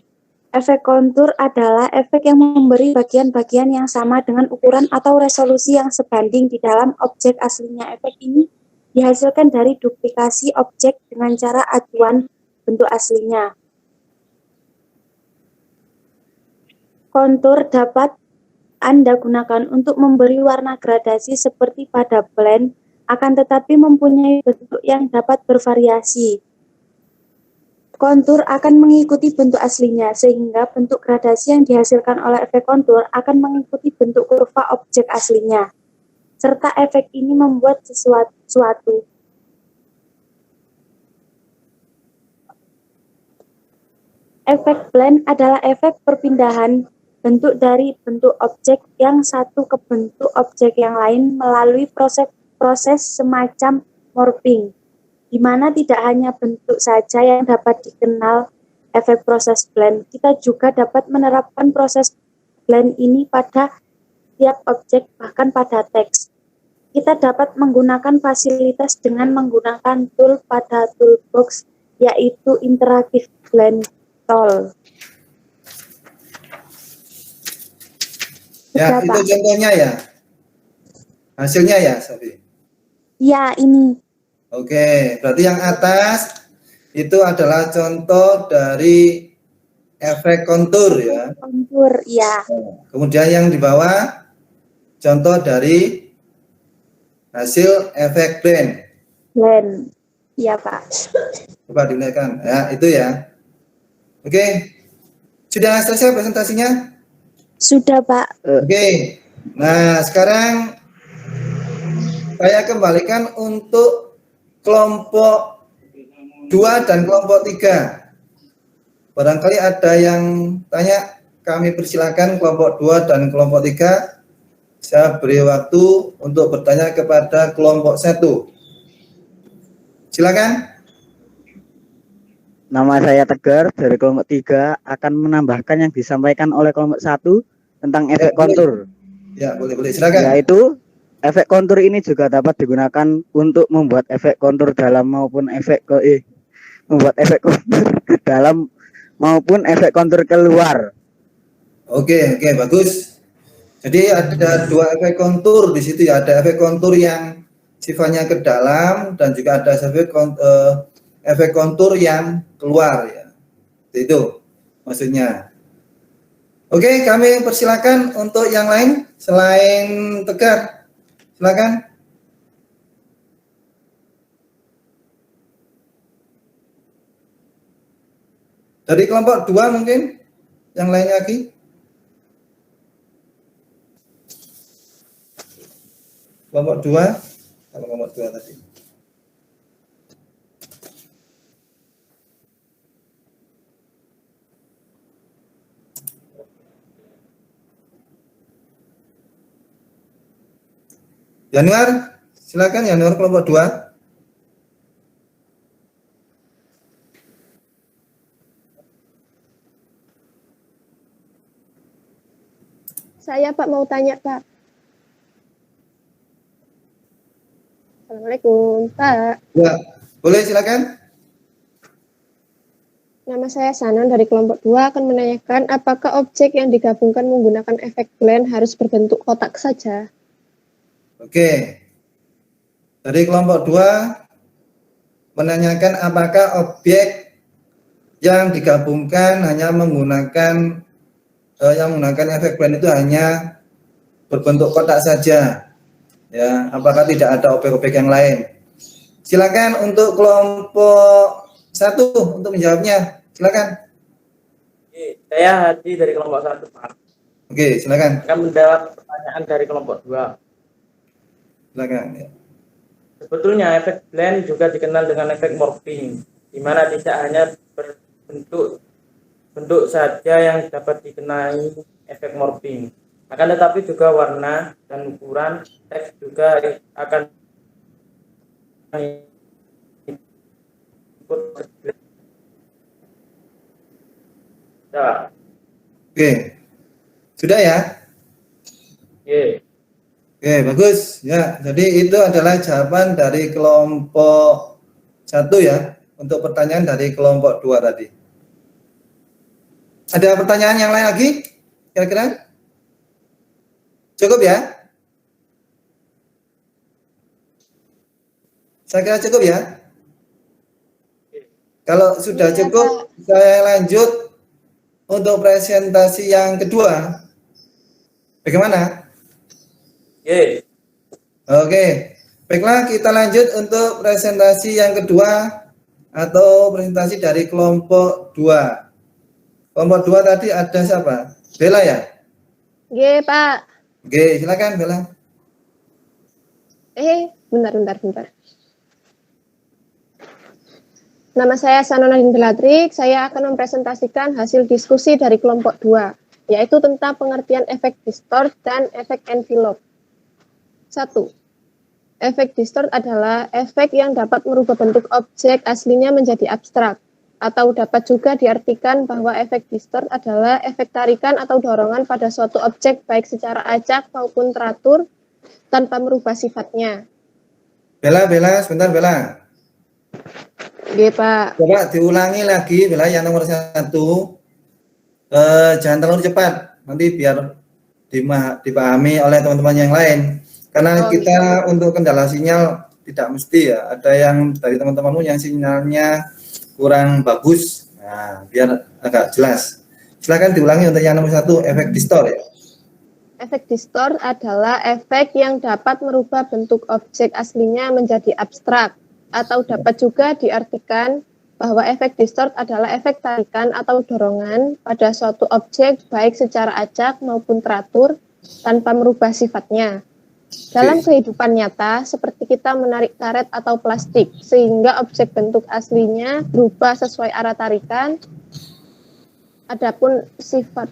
Efek kontur adalah efek yang memberi bagian-bagian yang sama dengan ukuran atau resolusi yang sebanding di dalam objek aslinya. Efek ini dihasilkan dari duplikasi objek dengan cara aduan bentuk aslinya. Kontur dapat Anda gunakan untuk memberi warna gradasi seperti pada blend, akan tetapi mempunyai bentuk yang dapat bervariasi. Kontur akan mengikuti bentuk aslinya, sehingga bentuk gradasi yang dihasilkan oleh efek kontur akan mengikuti bentuk kurva objek aslinya. Serta efek ini membuat sesuatu. Efek blend adalah efek perpindahan bentuk dari bentuk objek yang satu ke bentuk objek yang lain melalui proses semacam morphing, di mana tidak hanya bentuk saja yang dapat dikenal efek proses blend, kita juga dapat menerapkan proses blend ini pada tiap objek, bahkan pada teks. Kita dapat menggunakan fasilitas dengan menggunakan tool pada toolbox, yaitu Interactive Blend Tool. Ya, Berapa? itu contohnya ya. Hasilnya ya, Sofi. Ya, ini. Oke, berarti yang atas itu adalah contoh dari efek kontur ya. Kontur, ya. Kemudian yang di bawah contoh dari hasil efek blend. Blend. Iya, Pak. Coba digunakan. Ya, itu ya. Oke. Sudah selesai presentasinya? Sudah, Pak. Oke. Nah, sekarang saya kembalikan untuk kelompok 2 dan kelompok 3. Barangkali ada yang tanya, kami persilakan kelompok 2 dan kelompok 3. Saya beri waktu untuk bertanya kepada kelompok 1. Silakan. Nama saya Tegar dari kelompok 3 akan menambahkan yang disampaikan oleh kelompok 1 tentang efek kontur. Ya, boleh, silakan. Yaitu efek kontur ini juga dapat digunakan untuk membuat efek kontur dalam maupun membuat efek kontur ke dalam maupun efek kontur keluar. Oke, bagus. Jadi ada 2 efek kontur di situ ya. Ada efek kontur yang sifatnya ke dalam dan juga ada efek kontur yang keluar ya. Itu maksudnya. Oke, kami persilakan untuk yang lain selain Tegar. Silakan. Dari kelompok 2 mungkin yang lain lagi. Kelompok 2. Kalau kelompok 2 tadi. Januar, silakan Januar kelompok 2. Saya Pak mau tanya Pak. Assalamualaikum Pak. Ya, boleh silakan. Nama saya Sanan dari kelompok 2 akan menanyakan apakah objek yang digabungkan menggunakan efek blend harus berbentuk kotak saja? Oke. Dari kelompok 2 menanyakan apakah objek yang digabungkan hanya menggunakan efek blend itu hanya berbentuk kotak saja. Ya, apakah tidak ada objek-objek yang lain? Silakan untuk kelompok 1 untuk menjawabnya. Silakan. Saya Hadi dari kelompok 1, Pak. Oke, silakan. Akan menjawab pertanyaan dari kelompok 2. Silakan. Ya. Sebetulnya efek blend juga dikenal dengan efek morphing, di mana tidak hanya bentuk saja yang dapat dikenai efek morphing, akan tetapi juga warna dan ukuran teks juga akan ikut. Oke. Sudah ya? Oke, bagus. Ya, jadi itu adalah jawaban dari kelompok 1 ya, untuk pertanyaan dari kelompok 2 tadi. Ada pertanyaan yang lain lagi? Kira-kira? Cukup ya? Saya kira cukup ya? Kalau sudah cukup, saya lanjut untuk presentasi yang kedua. Bagaimana? Oke, baiklah kita lanjut untuk presentasi yang kedua atau presentasi dari kelompok 2. Kelompok 2 tadi ada siapa? Bella ya? Oke, Pak. Oke, silakan Bella. Bentar. Nama saya Sanonadin Belatrik, saya akan mempresentasikan hasil diskusi dari kelompok 2, yaitu tentang pengertian efek distort dan efek envelope. 1. Efek distort adalah efek yang dapat merubah bentuk objek aslinya menjadi abstrak, atau dapat juga diartikan bahwa efek distort adalah efek tarikan atau dorongan pada suatu objek baik secara acak maupun teratur tanpa merubah sifatnya. Bella, sebentar Bella. Oke, Pak. Coba diulangi lagi Bella yang nomor 1. Jangan terlalu cepat, nanti biar dipahami oleh teman-teman yang lain. Karena kita untuk kendala sinyal tidak mesti ya. Ada yang dari teman-temanmu yang sinyalnya kurang bagus. Nah, biar agak jelas. Silakan diulangi untuk yang nomor 1, efek distort ya. Efek distort adalah efek yang dapat merubah bentuk objek aslinya menjadi abstrak, atau dapat juga diartikan bahwa efek distort adalah efek tarikan atau dorongan pada suatu objek baik secara acak maupun teratur tanpa merubah sifatnya. Dalam kehidupan nyata, seperti kita menarik karet atau plastik, sehingga objek bentuk aslinya berubah sesuai arah tarikan. Adapun sifat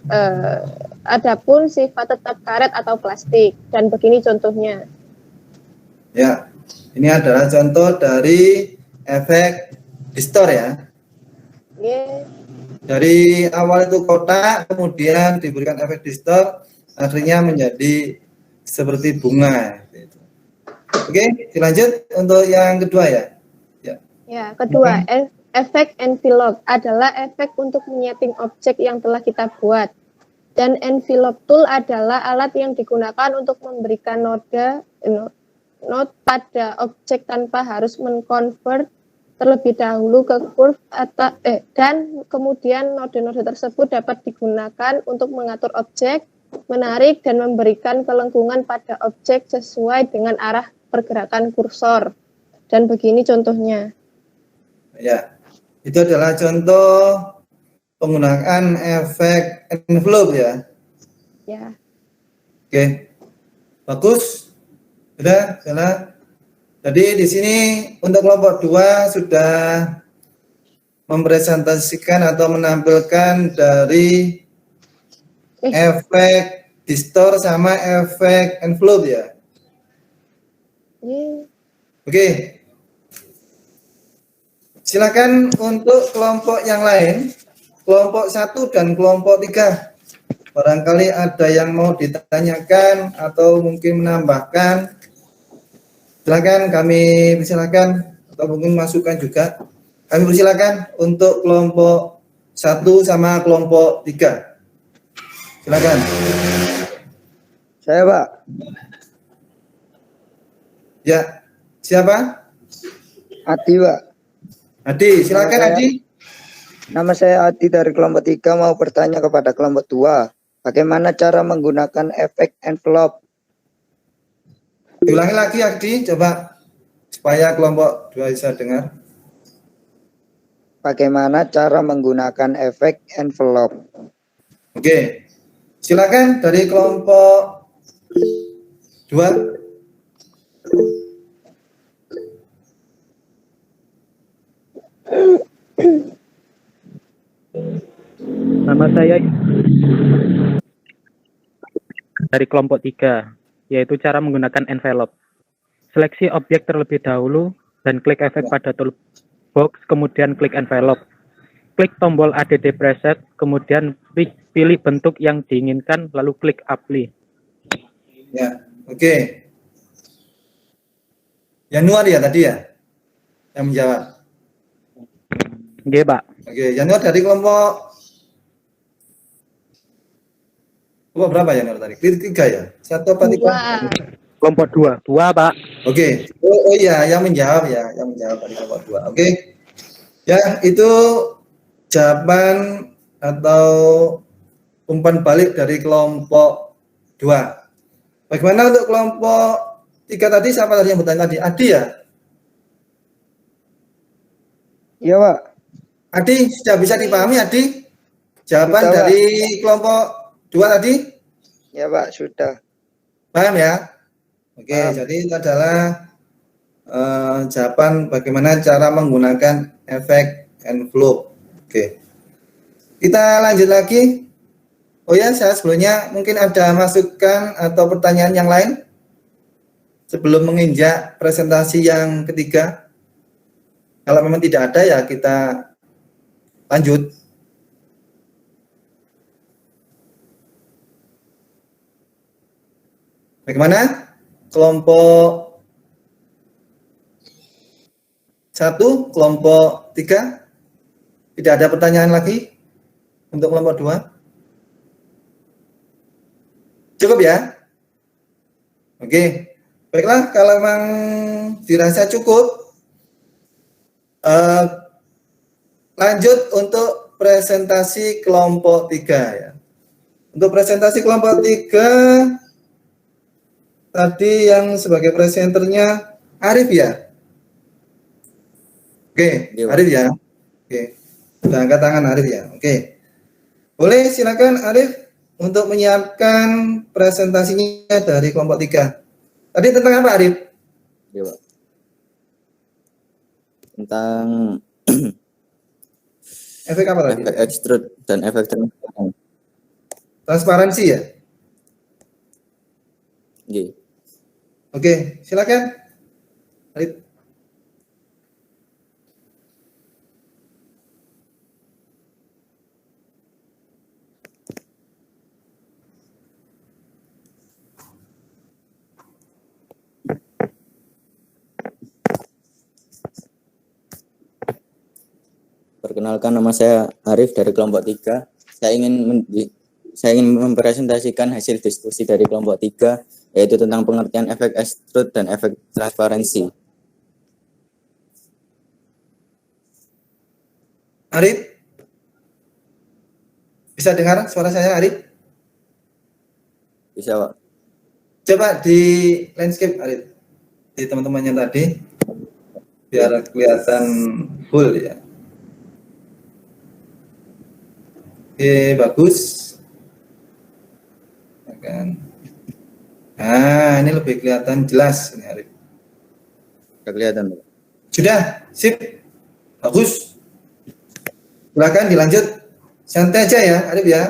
tetap karet atau plastik, dan begini contohnya. Ya, ini adalah contoh dari efek distor ya. Yeah. Dari awal itu kotak, kemudian diberikan efek distor, akhirnya menjadi seperti bunga. Oke, dilanjut untuk yang kedua ya. Ya, kedua, efek envelope adalah efek untuk menyeting objek yang telah kita buat. Dan envelope tool adalah alat yang digunakan untuk memberikan note pada objek tanpa harus mengkonvert terlebih dahulu ke curve dan kemudian node-node tersebut dapat digunakan untuk mengatur objek, menarik dan memberikan kelengkungan pada objek sesuai dengan arah pergerakan kursor. Dan begini contohnya. Ya, itu adalah contoh penggunaan efek envelope ya. Ya. Oke, bagus. Sudah, salah. Jadi di sini untuk kelompok 2 sudah mempresentasikan atau menampilkan dari efek distor sama efek envelope ya. Oke. Silakan untuk kelompok yang lain, kelompok 1 dan kelompok 3. Barangkali ada yang mau ditanyakan atau mungkin menambahkan. Silakan, kami persilakan, atau mungkin masukan juga. Kami persilakan untuk kelompok 1 sama kelompok 3. Silakan. Saya, Pak. Ya, siapa? Adi, Pak. Adi, silakan Adi. Nama saya Adi dari kelompok 3 mau bertanya kepada kelompok 2. Bagaimana cara menggunakan efek envelope? Diulangi lagi Adi, coba supaya kelompok 2 bisa dengar. Bagaimana cara menggunakan efek envelope? Oke, silakan dari kelompok 2. Nama saya dari kelompok 3, yaitu cara menggunakan envelope. Seleksi objek terlebih dahulu dan klik efek pada toolbox, kemudian klik envelope. Klik tombol ADD preset, kemudian pilih bentuk yang diinginkan, lalu klik apply. Ya, oke. Januar ya tadi ya yang menjawab. Oke, Pak. Oke, Januar dari kelompok berapa Januar tadi? 3 ya? 1 apa 3? Kelompok 2, Pak. Oke. Oh iya, yang menjawab ya, yang menjawab dari kelompok 2. Oke. Ya, itu jawaban atau umpan balik dari kelompok 2. Bagaimana untuk kelompok 3 tadi? Siapa tadi yang bertanya tadi? Adi ya? Iya, Pak. Adi, sudah bisa dipahami Adi? Jawaban Sudah, dari kelompok 2 tadi? Ya, Pak, sudah. Paham ya? Oke, jadi itu adalah jawaban bagaimana cara menggunakan efek envelope. Oke. Kita lanjut lagi. Oh ya, saya sebelumnya mungkin ada masukan atau pertanyaan yang lain sebelum menginjak presentasi yang ketiga. Kalau memang tidak ada ya kita lanjut. Bagaimana? Kelompok 1, kelompok 3. Tidak ada pertanyaan lagi untuk kelompok 2. Cukup ya? Oke. Baiklah, kalau memang dirasa cukup, lanjut untuk presentasi kelompok 3 ya. Untuk presentasi kelompok 3 tadi yang sebagai presenternya Arif ya. Oke, Arif ya. Oke. Sudah angkat tangan Arif ya. Oke. Boleh silakan Arif untuk menyiapkan presentasinya dari kelompok 3. Tadi tentang apa, Arif? Iya, Pak. Tentang Efek apa tadi? efek extrude dan efek transparan. Transparansi ya? Iya. Oke, silakan. Arif. Perkenalkan, nama saya Arif dari kelompok 3. Saya ingin mempresentasikan hasil diskusi dari kelompok 3, yaitu tentang pengertian efek extrude dan efek transparansi. Arif? Bisa dengar suara saya, Arif? Bisa, Pak? Coba di landscape, Arif. Di teman-temannya tadi. Biar kelihatan full ya. Oke, bagus. Kan. Nah, ini lebih kelihatan jelas ini, Arif. Sudah kelihatan, Pak? Sudah, sip. Bagus. Silakan dilanjut. Santai aja ya, Arif ya.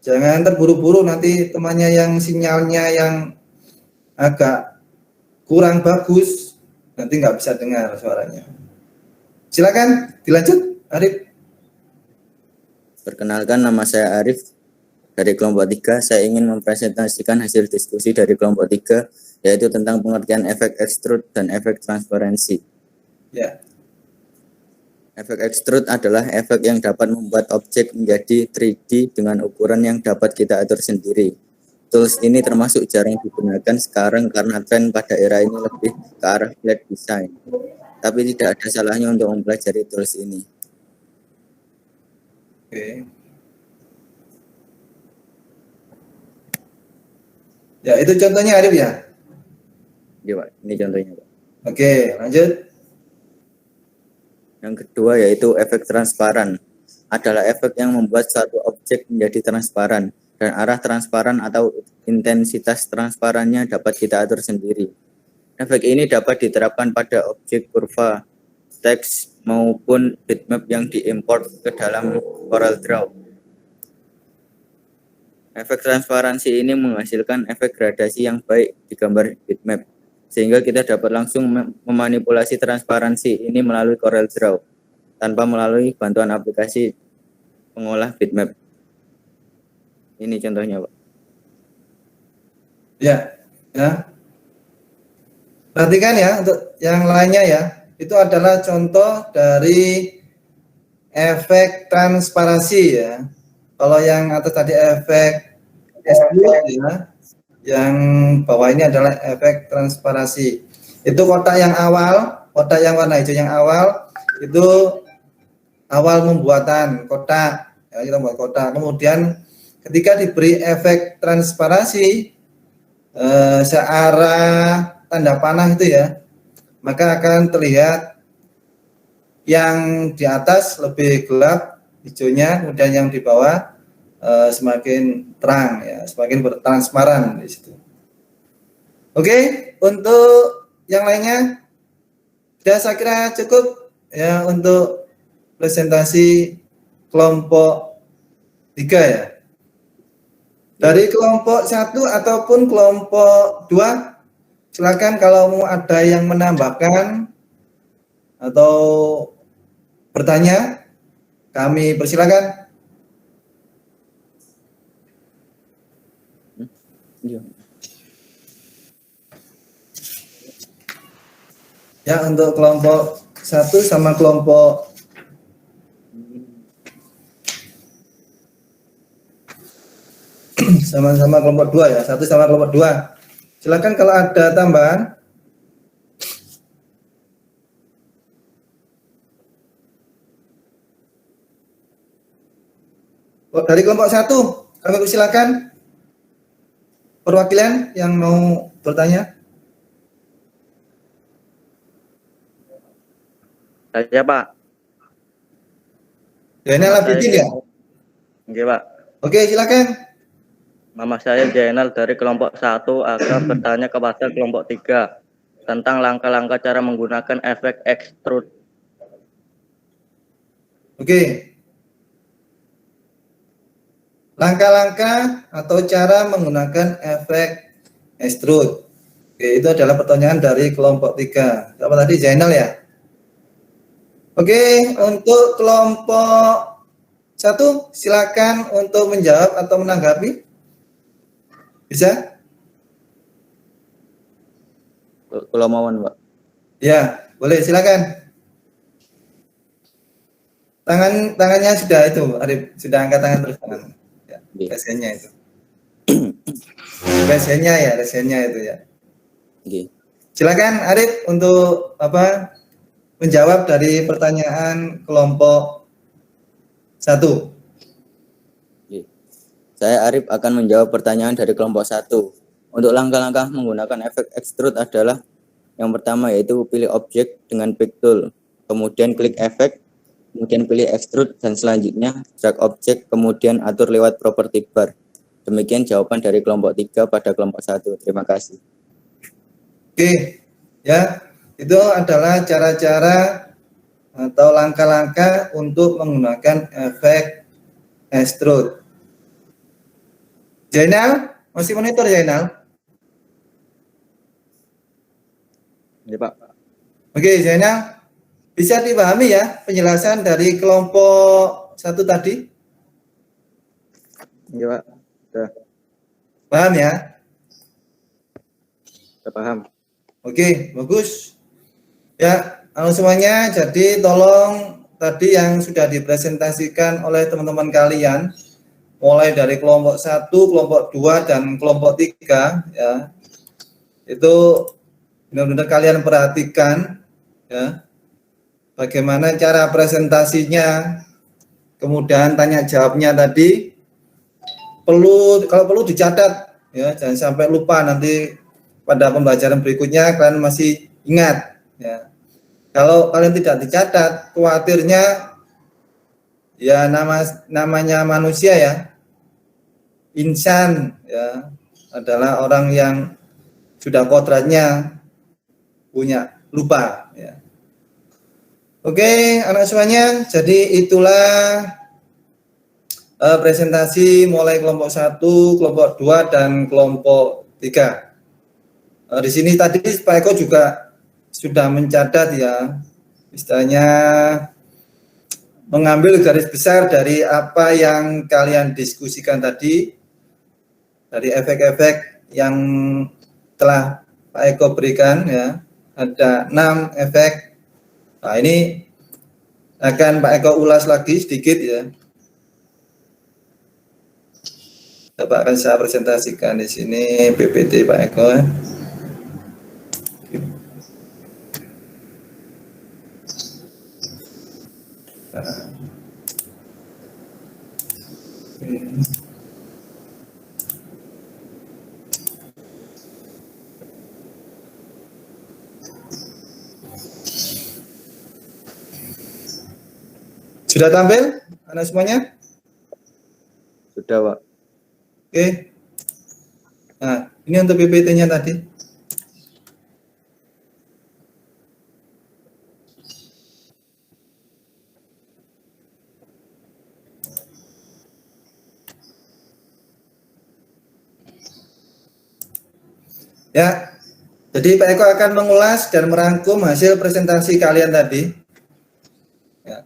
Jangan terburu-buru, nanti temannya yang sinyalnya yang agak kurang bagus, nanti nggak bisa dengar suaranya. Silakan dilanjut, Arif. Perkenalkan, nama saya Arif dari kelompok 3. Saya ingin mempresentasikan hasil diskusi dari kelompok 3, yaitu tentang pengertian efek extrude dan efek transparansi. Ya. Efek extrude adalah efek yang dapat membuat objek menjadi 3D dengan ukuran yang dapat kita atur sendiri. Tools ini termasuk jarang digunakan sekarang karena tren pada era ini lebih ke arah flat design. Tapi tidak ada salahnya untuk mempelajari tools ini. Oke. Ya, itu contohnya, Arif ya. Iya, Pak. Ini contohnya, Pak. Oke, lanjut. Yang kedua yaitu efek transparan. Adalah efek yang membuat satu objek menjadi transparan, dan arah transparan atau intensitas transparannya dapat kita atur sendiri. Efek ini dapat diterapkan pada objek kurva, teks, maupun bitmap yang diimport ke dalam CorelDRAW. Efek transparansi ini menghasilkan efek gradasi yang baik di gambar bitmap, sehingga kita dapat langsung memanipulasi transparansi ini melalui CorelDRAW tanpa melalui bantuan aplikasi pengolah bitmap. Ini contohnya, Pak. Ya, ya. Perhatikan ya untuk yang lainnya ya. Itu adalah contoh dari efek transparansi ya. Kalau yang atas tadi efek extrude ya, yang bawah ini adalah efek transparansi. Itu kotak yang awal, kotak yang warna hijau yang awal itu awal pembuatan kotak. Ya, kita buat kotak. Kemudian ketika diberi efek transparansi searah tanda panah itu ya, maka akan terlihat yang di atas lebih gelap hijaunya, kemudian yang di bawah semakin terang ya, semakin bertransparan di situ. Oke, untuk yang lainnya sudah saya kira cukup ya untuk presentasi kelompok 3 ya. Dari kelompok 1 ataupun kelompok 2, silakan kalau mau ada yang menambahkan atau bertanya, kami persilakan. Ya, untuk kelompok 1 sama kelompok sama-sama kelompok 2 ya, 1 sama kelompok 2. Silakan kalau ada tambahan. Dari kelompok 1, kami persilakan perwakilan yang mau bertanya. Saya, Pak. Ya, ini alat bikin ya? Oke, Pak. Oke, silakan. Nama saya Jainal dari kelompok 1 akan bertanya kepada kelompok 3 tentang langkah-langkah cara menggunakan efek extrude. Oke. Langkah-langkah atau cara menggunakan efek extrude. Oke, itu adalah pertanyaan dari kelompok 3. Apa tadi, Zainal ya? Oke, untuk kelompok 1 silakan untuk menjawab atau menanggapi. Bisa? Kalau mau, Pak. Ya, boleh, silakan. Tangannya sudah itu, Arif, sudah angkat tangan terus tangan. Ya, resennya itu. resennya itu ya. Silakan Arif untuk menjawab dari pertanyaan kelompok 1. Saya Arif akan menjawab pertanyaan dari kelompok 1. Untuk langkah-langkah menggunakan efek extrude adalah yang pertama yaitu pilih objek dengan pick tool, kemudian klik efek, kemudian pilih extrude, dan selanjutnya drag objek, kemudian atur lewat property bar. Demikian jawaban dari kelompok 3 pada kelompok 1. Terima kasih. Oke, ya, itu adalah cara-cara atau langkah-langkah untuk menggunakan efek extrude. Zainal, masih monitor Zainal? Ya, Pak. Oke, Zainal, bisa dipahami ya penjelasan dari kelompok 1 tadi? Ya, Pak. Sudah. Paham ya? Sudah paham. Oke, bagus. Ya, halo semuanya, jadi tolong tadi yang sudah dipresentasikan oleh teman-teman kalian, mulai dari kelompok 1, kelompok 2, dan kelompok 3, ya, itu benar-benar kalian perhatikan, ya, bagaimana cara presentasinya, kemudian tanya jawabnya tadi, kalau perlu dicatat, ya, jangan sampai lupa nanti pada pembelajaran berikutnya kalian masih ingat, ya. Kalau kalian tidak dicatat, khawatirnya ya namanya manusia ya, insan ya, adalah orang yang sudah kodratnya punya lupa ya. Oke, anak semuanya, jadi itulah presentasi mulai kelompok 1, kelompok 2, dan kelompok 3. Di sini tadi Pak Eko juga sudah mencatat ya, istilahnya mengambil garis besar dari apa yang kalian diskusikan tadi, dari efek-efek yang telah Pak Eko berikan ya, ada 6 efek. Nah, ini akan Pak Eko ulas lagi sedikit ya. Coba akan saya presentasikan di sini PPT Pak Eko. Sudah tampil anak semuanya? Sudah, Pak. Oke. Nah, ini untuk PPT-nya tadi. Ya, jadi Pak Eko akan mengulas dan merangkum hasil presentasi kalian tadi. Ya.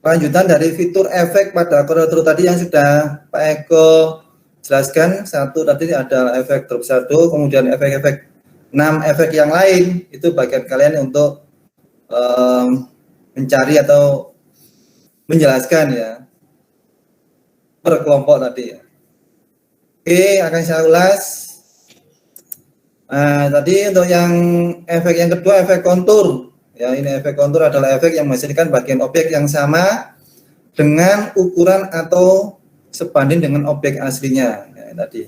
Lanjutan dari fitur efek pada koridor tadi yang sudah Pak Eko jelaskan. Satu tadi ada efek drop 1, kemudian efek-efek 6 efek yang lain, itu bagian kalian untuk mencari atau menjelaskan ya per kelompok tadi ya. Oke, akan saya ulas. Nah, tadi untuk yang efek yang kedua, efek kontur. Ya, ini efek kontur adalah efek yang menghasilkan bagian objek yang sama dengan ukuran atau sebanding dengan objek aslinya. Ya, tadi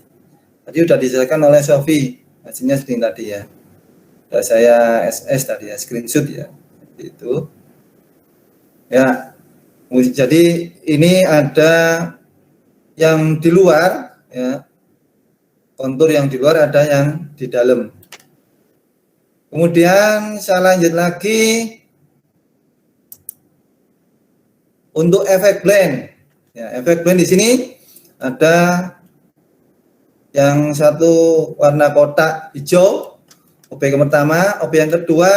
sudah dijelaskan oleh Sofi, hasilnya seperti tadi ya. Sudah saya SS tadi ya, screenshot ya. Itu. Ya. Jadi ini ada yang di luar ya. kontur yang di luar, ada yang di dalam. Kemudian saya lanjut lagi untuk efek blend. Ya, efek blend di sini ada yang satu warna kotak hijau, objek yang pertama, objek yang kedua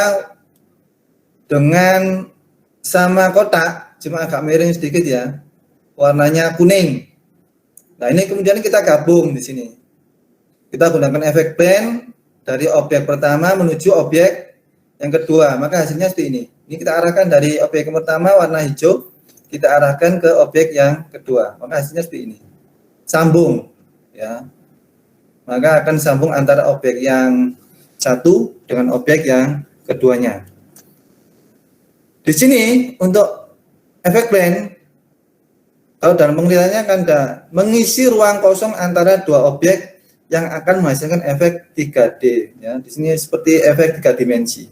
dengan sama kotak, cuma agak miring sedikit ya, warnanya kuning. Nah, ini kemudian kita gabung di sini. Kita gunakan efek blend dari objek pertama menuju objek yang kedua, maka hasilnya seperti ini. Ini kita arahkan dari objek yang pertama warna hijau, kita arahkan ke objek yang kedua, maka hasilnya seperti ini. Sambung, ya. Maka akan sambung antara objek yang satu dengan objek yang keduanya. Di sini untuk efek blend, kalau dalam penelitiannya kan ada mengisi ruang kosong antara dua objek yang akan menghasilkan efek 3D. Ya, di sini seperti efek 3 dimensi.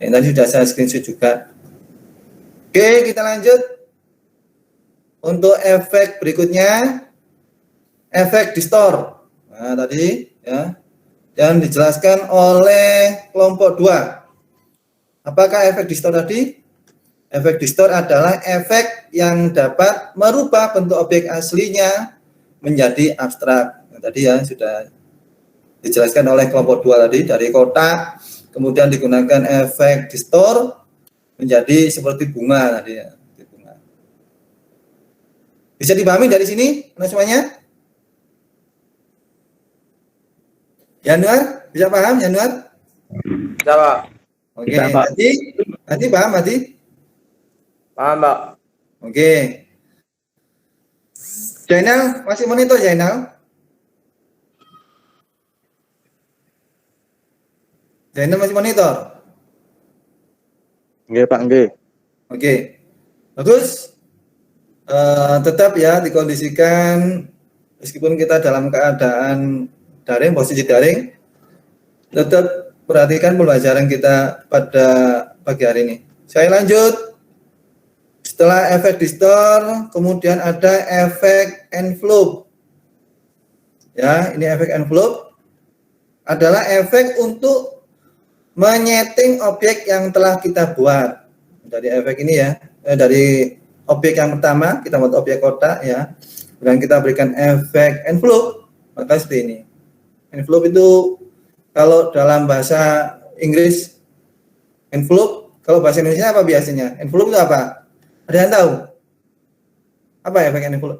Yang tadi sudah saya screenshot juga. Oke, kita lanjut. Untuk efek berikutnya, efek distort. Nah, tadi ya, yang dijelaskan oleh kelompok 2. Apakah efek distort tadi? Efek distort adalah efek yang dapat merubah bentuk objek aslinya menjadi abstrak. Tadi ya sudah dijelaskan oleh kelompok 2 tadi, dari kotak kemudian digunakan efek distort menjadi seperti bunga tadi ya, bunga. Bisa dipahami dari sini semuanya? Januar, bisa paham Januar? Bisa, Pak. Oke, Hadi paham Hadi? Paham, Pak. Oke. Jainal, masih monitor Jainal? Jainal masih monitor? Nggih, Pak, nggih. Oke. Bagus. Tetap ya dikondisikan meskipun kita dalam keadaan daring, posisi daring, tetap perhatikan pembelajaran kita pada pagi hari ini. Saya lanjut. Setelah efek distort, kemudian ada efek envelope. Ya, ini efek envelope adalah efek untuk menyeting objek yang telah kita buat. Dari efek ini ya, dari objek yang pertama kita buat objek kotak ya, dan kita berikan efek envelope, maka seperti ini. Envelope itu kalau dalam bahasa Inggris envelope, kalau bahasa Indonesia apa biasanya? Envelope itu apa? Ada yang tahu? Apa efek envelope?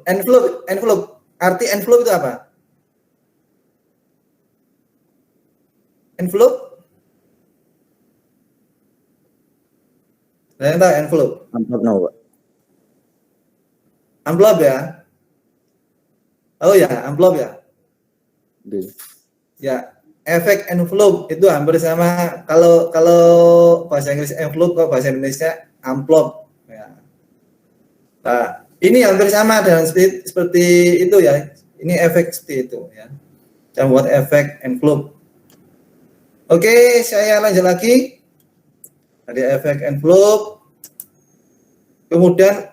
Envelope. Arti envelope itu apa? Envelope? Ada yang tahu envelope? Amplop no, Pak. Amplop ya? Oh ya, amplop ya? Ya, efek envelope itu hampir sama, kalau bahasa Inggris envelope, kalau bahasa Indonesia amplop. Ya. Nah, ini hampir sama dengan seperti itu ya. Ini efek seperti itu ya. Yang buat efek envelope. Oke, saya lanjut lagi. Ada efek envelope. Kemudian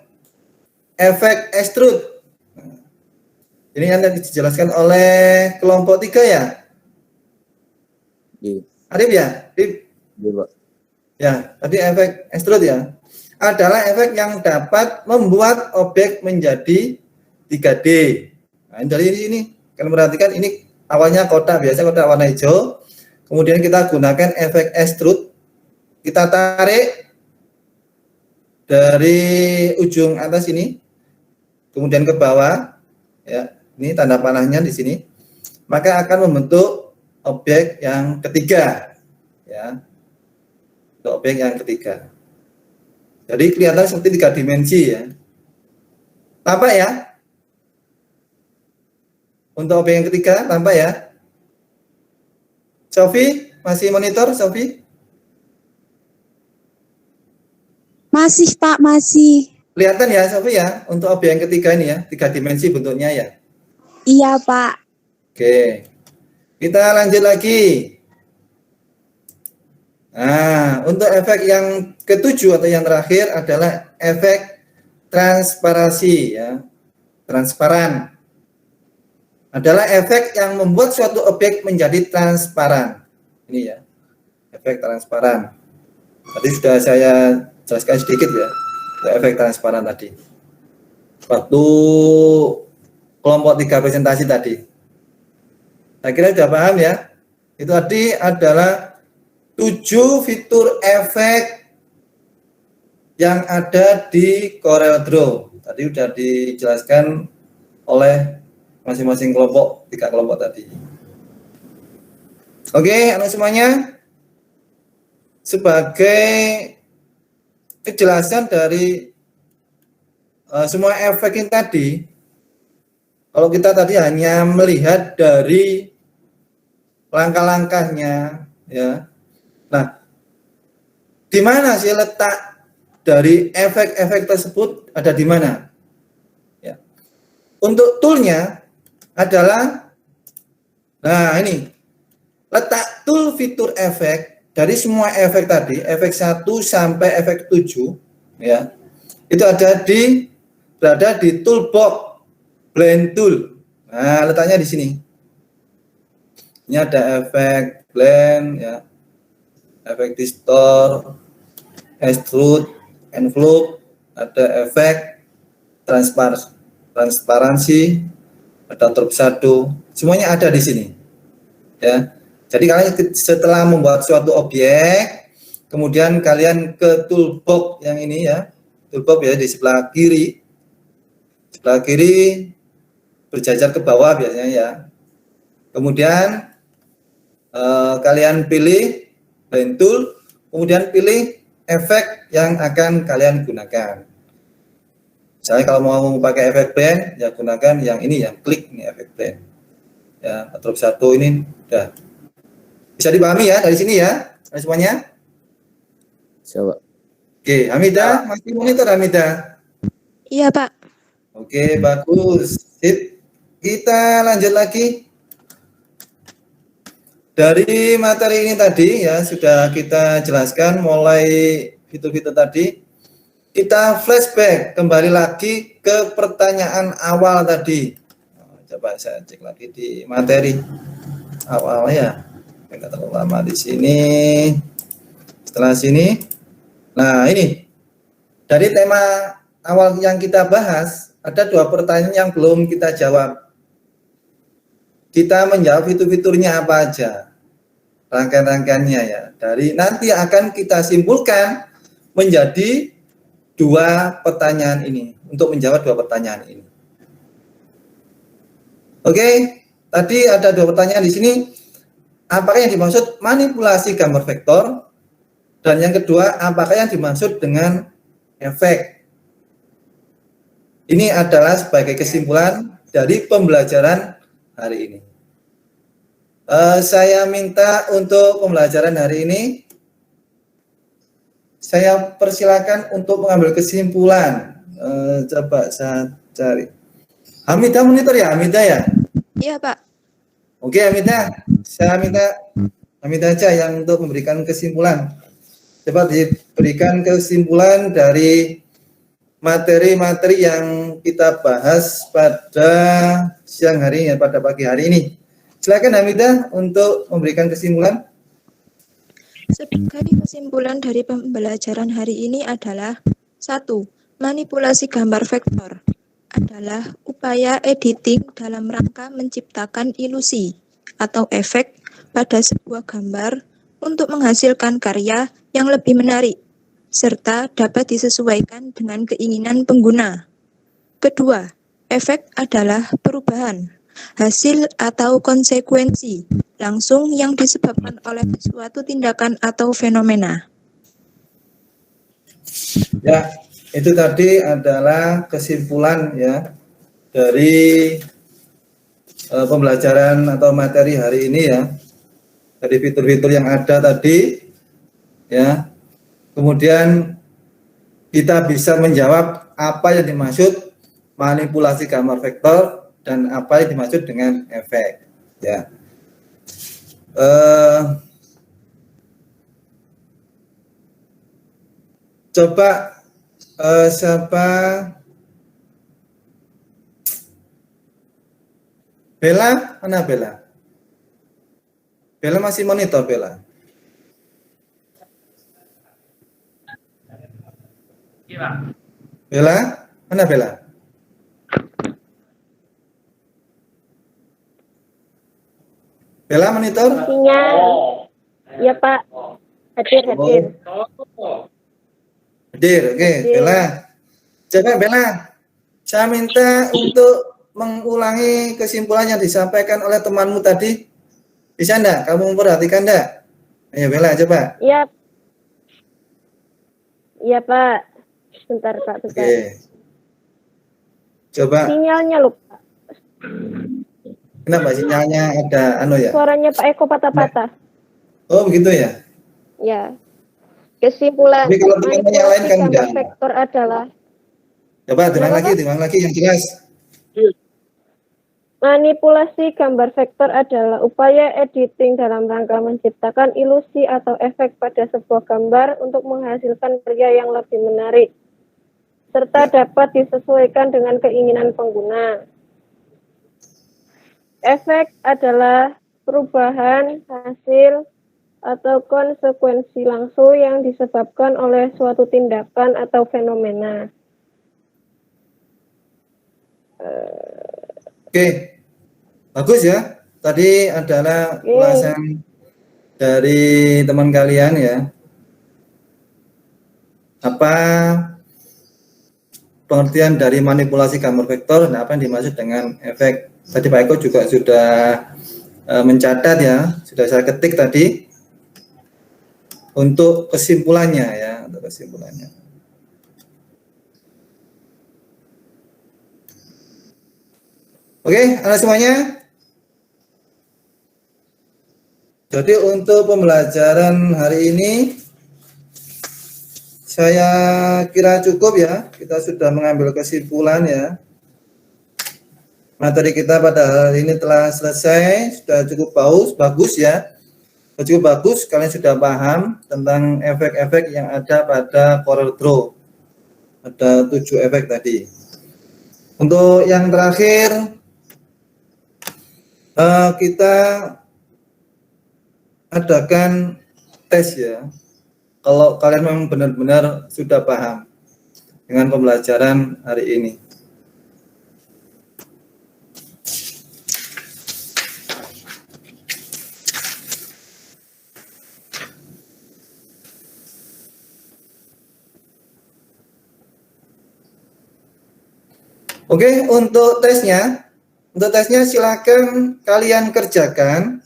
efek extrude. Ini yang tadi dijelaskan oleh kelompok 3 ya. Arif ya? Arif? Ya, tadi efek extrude ya. Adalah efek yang dapat membuat objek menjadi 3D. Nah, dari ini kalian perhatikan, ini awalnya kotak, biasa kotak warna hijau. Kemudian kita gunakan efek extrude. Kita tarik dari ujung atas ini, kemudian ke bawah, ya. Ini tanda panahnya di sini. Maka akan membentuk objek yang ketiga, ya. Untuk objek yang ketiga. Jadi kelihatan seperti 3 dimensi ya. Tampak ya? Untuk objek yang ketiga, tampak ya? Sofi, masih monitor Sofi? Masih Pak, masih. Kelihatan ya Sofi ya, untuk objek yang ketiga ini ya, 3 dimensi bentuknya ya. Iya Pak. Oke, kita lanjut lagi. Nah, untuk efek yang ketujuh atau yang terakhir adalah efek transparasi ya, transparan. adalah efek yang membuat suatu objek menjadi transparan. Ini ya, efek transparan. Tadi sudah saya jelaskan sedikit ya, efek transparan tadi. Waktu kelompok 3 presentasi tadi. Saya kira sudah paham ya. Itu tadi adalah 7 fitur efek yang ada di CorelDRAW. Tadi sudah dijelaskan oleh masing-masing kelompok, 3 kelompok tadi. Oke, anak semuanya, sebagai kejelasan dari semua efek ini tadi, kalau kita tadi hanya melihat dari langkah-langkahnya, ya. Nah, di mana sih letak dari efek-efek tersebut, ada di mana? Ya. Untuk toolnya adalah, nah ini, letak tool fitur efek dari semua efek tadi, efek 1 sampai efek 7, ya, itu berada di toolbox blend tool. Nah, letaknya di sini. Ini ada efek blend, ya, efek distort, extrude, envelope, ada efek transparansi, ada drop shadow, semuanya ada di sini. Ya, jadi kalian setelah membuat suatu objek, kemudian kalian ke toolbox yang ini ya, toolbox ya di sebelah kiri berjajar ke bawah biasanya ya. Kemudian kalian pilih blend tool, kemudian pilih efek yang akan kalian gunakan. Misalnya kalau mau pakai efek blend, ya gunakan yang ini, yang klik ini efek blend. Ya, drop satu ini udah bisa dipahami ya dari sini ya, semuanya. Coba. Oke, Hamidah, masih monitor Hamidah? Iya, Pak. Oke, bagus. Sip. Kita lanjut lagi. Dari materi ini tadi ya sudah kita jelaskan mulai fitur-fitur tadi. Kita flashback kembali lagi ke pertanyaan awal tadi. Coba saya cek lagi di materi awal ya. Enggak terlalu lama di sini. Setelah sini. Nah, ini. Dari tema awal yang kita bahas, ada 2 pertanyaan yang belum kita jawab. Kita menjawab fitur-fiturnya apa aja. Rangkaian-rangkaiannya ya. Dari nanti akan kita simpulkan menjadi 2 pertanyaan ini. Untuk menjawab 2 pertanyaan ini. Oke, tadi ada 2 pertanyaan di sini. Apakah yang dimaksud manipulasi gambar vektor? Dan yang kedua, apakah yang dimaksud dengan efek? Ini adalah sebagai kesimpulan dari pembelajaran hari ini. Saya minta untuk pembelajaran hari ini, saya persilakan untuk mengambil kesimpulan. Coba saya cari. Hamidah monitor ya, Hamidah ya? Iya, Pak. Oke, Hamidah. Saya minta Hamidah aja yang untuk memberikan kesimpulan. Coba diberikan kesimpulan dari materi-materi yang kita bahas pada siang hari ini, pada pagi hari ini. Silakan Hamidah untuk memberikan kesimpulan. Sebagai kesimpulan dari pembelajaran hari ini adalah 1. Manipulasi gambar vektor adalah upaya editing dalam rangka menciptakan ilusi atau efek pada sebuah gambar untuk menghasilkan karya yang lebih menarik serta dapat disesuaikan dengan keinginan pengguna. Kedua, efek adalah perubahan, hasil atau konsekuensi langsung yang disebabkan oleh suatu tindakan atau fenomena. Ya, itu tadi adalah kesimpulan ya dari pembelajaran atau materi hari ini ya. Dari fitur-fitur yang ada tadi ya. Kemudian kita bisa menjawab apa yang dimaksud manipulasi gambar vektor dan apa yang dimaksud dengan efek ya. Coba siapa Bella, mana Bella? Bella masih monitor Bella. Bella, mana Bella? Bella monitor? Sinyal. Iya Pak. Hadir. Hadir, oke. Bella. Coba Bella, saya minta untuk mengulangi kesimpulan yang disampaikan oleh temanmu tadi. Bisa enggak? Kamu memperhatikan enggak? Ayo Bella, coba. Iya. Iya Pak. Bentar Pak, bentar. Oke. Coba. Sinyalnya lupa. Kenapa sinyalnya ada ya? Suaranya Pak Eko patah-patah. Oh, begitu ya? Ya. Kesimpulan Tapi kalau teman yang lain kan gambar enggak. vektor adalah Coba diulang lagi yang jelas. manipulasi gambar vektor adalah upaya editing dalam rangka menciptakan ilusi atau efek pada sebuah gambar untuk menghasilkan karya yang lebih menarik, serta dapat disesuaikan dengan keinginan pengguna. Efek adalah perubahan hasil atau konsekuensi langsung yang disebabkan oleh suatu tindakan atau fenomena. Oke, bagus ya. Tadi adalah ulasan dari teman kalian ya. Apa pengertian dari manipulasi gambar vektor dan apa yang dimaksud dengan efek? Tadi Pak Eko juga sudah mencatat ya, sudah saya ketik tadi untuk kesimpulannya ya, untuk kesimpulannya. Oke, ada semuanya? Jadi untuk pembelajaran hari ini saya kira cukup ya. Kita sudah mengambil kesimpulan ya. Materi kita pada hari ini telah selesai, sudah cukup bagus ya. Sudah cukup bagus, kalian sudah paham tentang efek-efek yang ada pada Corel Draw. Ada 7 efek tadi. Untuk yang terakhir, kita adakan tes ya. Kalau kalian memang benar-benar sudah paham dengan pembelajaran hari ini. Oke, untuk tesnya silakan kalian kerjakan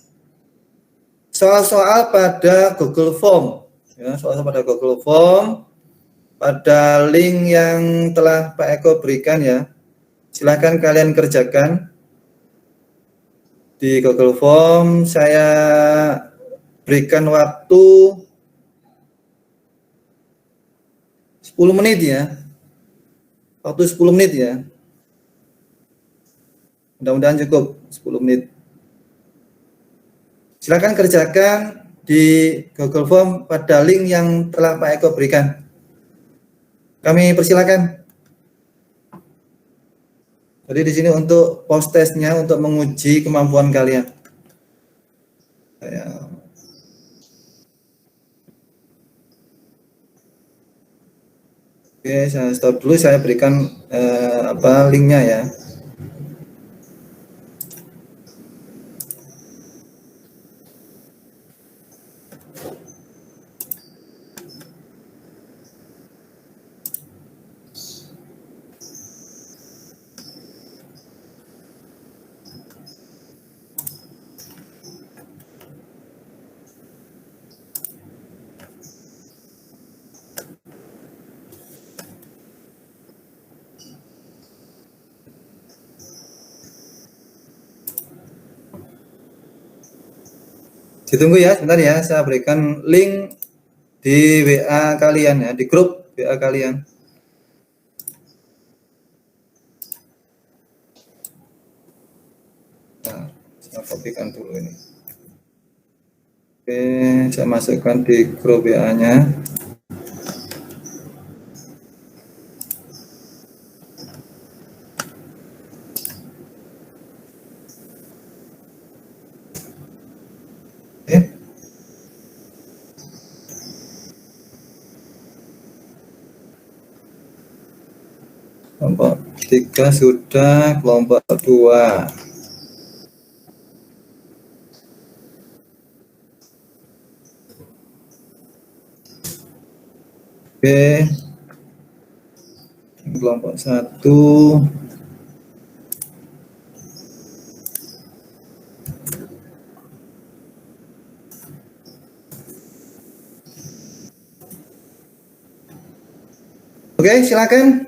soal-soal pada Google Form ya, soal-soal pada Google Form pada link yang telah Pak Eko berikan ya. Silakan kalian kerjakan di Google Form. Saya berikan waktu 10 menit ya. Waktu 10 menit ya. Mudah-mudahan cukup 10 menit. Silakan kerjakan di Google Form pada link yang telah Pak Eko berikan. Kami persilakan. Jadi di sini untuk post testnya untuk menguji kemampuan kalian. Oke, saya stop dulu. Saya berikan linknya ya. Ditunggu ya, sebentar ya, saya berikan link di WA kalian ya, di grup WA kalian. Nah, saya kopikan dulu ini. Oke, saya masukkan di grup WA-nya. Kelompok 3 sudah, kelompok 2. Oke. Kelompok 1. Oke, silakan.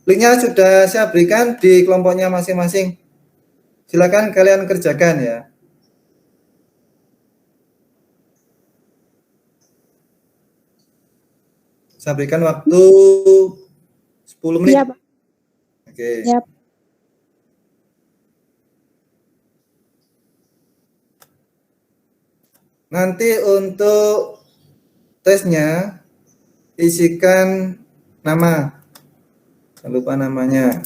Linknya sudah saya berikan di kelompoknya masing-masing. Silakan kalian kerjakan ya. Saya berikan waktu 10 menit. Iya, Pak. Oke. Iya. Nanti untuk tesnya isikan nama. Jangan lupa namanya.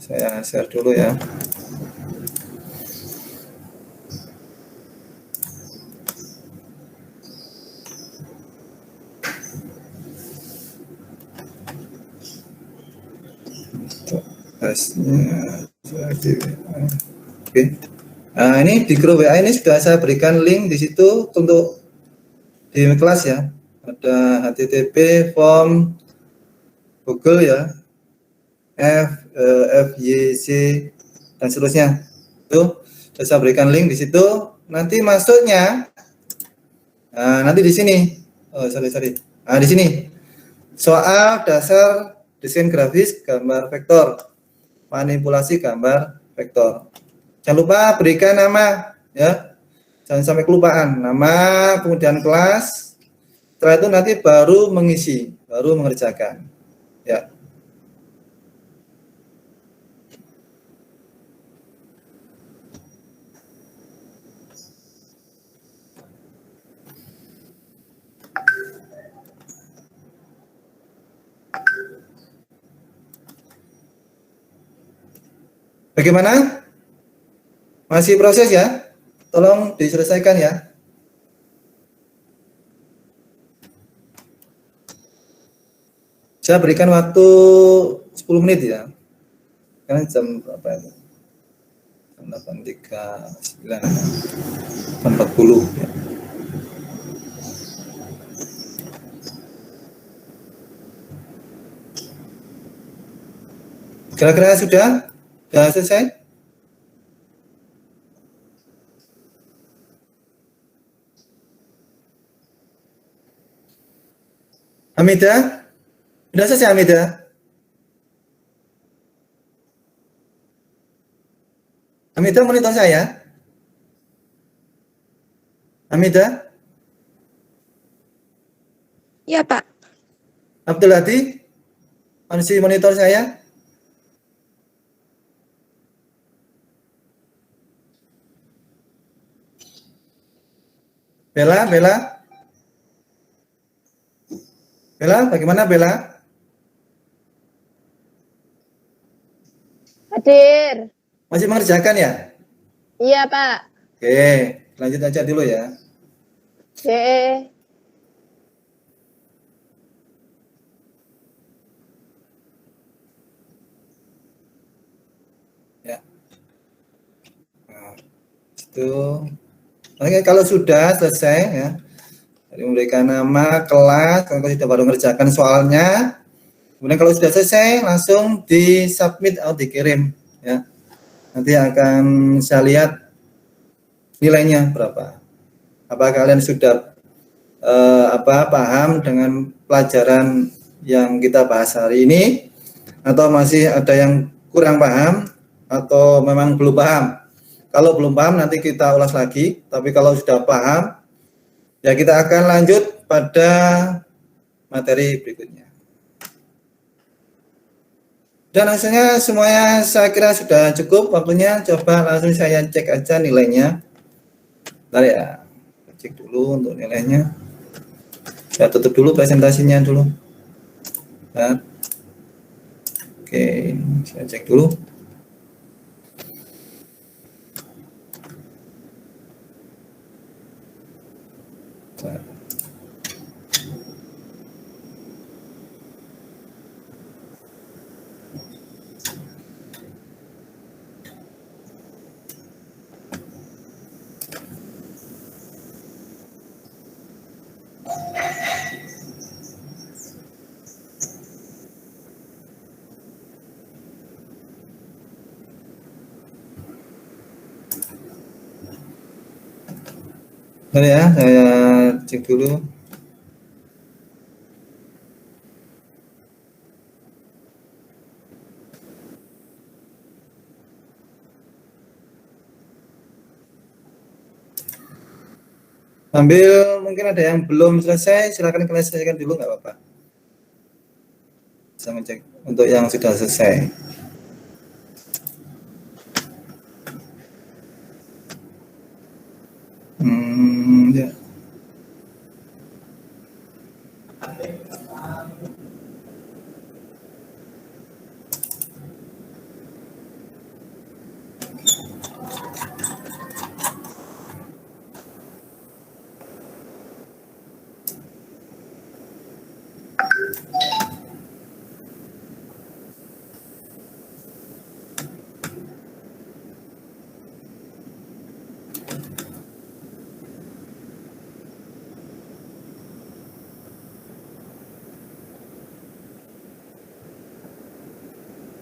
Saya share dulu ya. Tesnya. Oke. Nah, ini di grup WA ini sudah saya berikan link di situ untuk di kelas ya. Ada HTTP form Google ya. FYC dan seterusnya. Itu sudah saya berikan link di situ. Nanti masuknya nanti di sini. Oh, sorry. Nah, di sini. Soal dasar desain grafis gambar vektor. Manipulasi gambar vektor. Jangan lupa berikan nama ya. Jangan sampai kelupaan. Nama, kemudian kelas. Setelah itu nanti baru mengisi, baru mengerjakan. Ya. Bagaimana? Masih proses ya? Tolong diselesaikan ya. Saya berikan waktu 10 menit ya. Sekarang jam berapa itu? Jam 8.39, 8.40 ya. Kira-kira sudah selesai? Hamida? Sudah selesai Hamida? Hamida monitor saya? Hamida? Ya, Pak. Abdul Hadi? Masih monitor saya? Bella, bagaimana Bella? Hadir. Masih mengerjakan ya? Iya, Pak. Oke, lanjut aja dulu ya. Oke. Ya. Nah, itu. Oke, kalau sudah selesai ya, memberikan nama, kelas, kalau sudah baru mengerjakan soalnya, kemudian kalau sudah selesai langsung di submit atau dikirim ya. Nanti akan saya lihat nilainya berapa. Apa kalian sudah paham dengan pelajaran yang kita bahas hari ini, atau masih ada yang kurang paham atau memang belum paham? Kalau belum paham nanti kita ulas lagi, tapi kalau sudah paham ya kita akan lanjut pada materi berikutnya. Dan hasilnya semuanya saya kira sudah cukup waktunya. Coba langsung saya cek aja nilainya. Bentar ya, cek dulu untuk nilainya. Saya tutup dulu presentasinya dulu. Bentar. Oke, saya cek dulu. Bentar ya, saya cek dulu. Sambil mungkin ada yang belum selesai, silakan kalian selesaikan dulu, nggak apa-apa. Bisa ngecek untuk yang sudah selesai. Ya.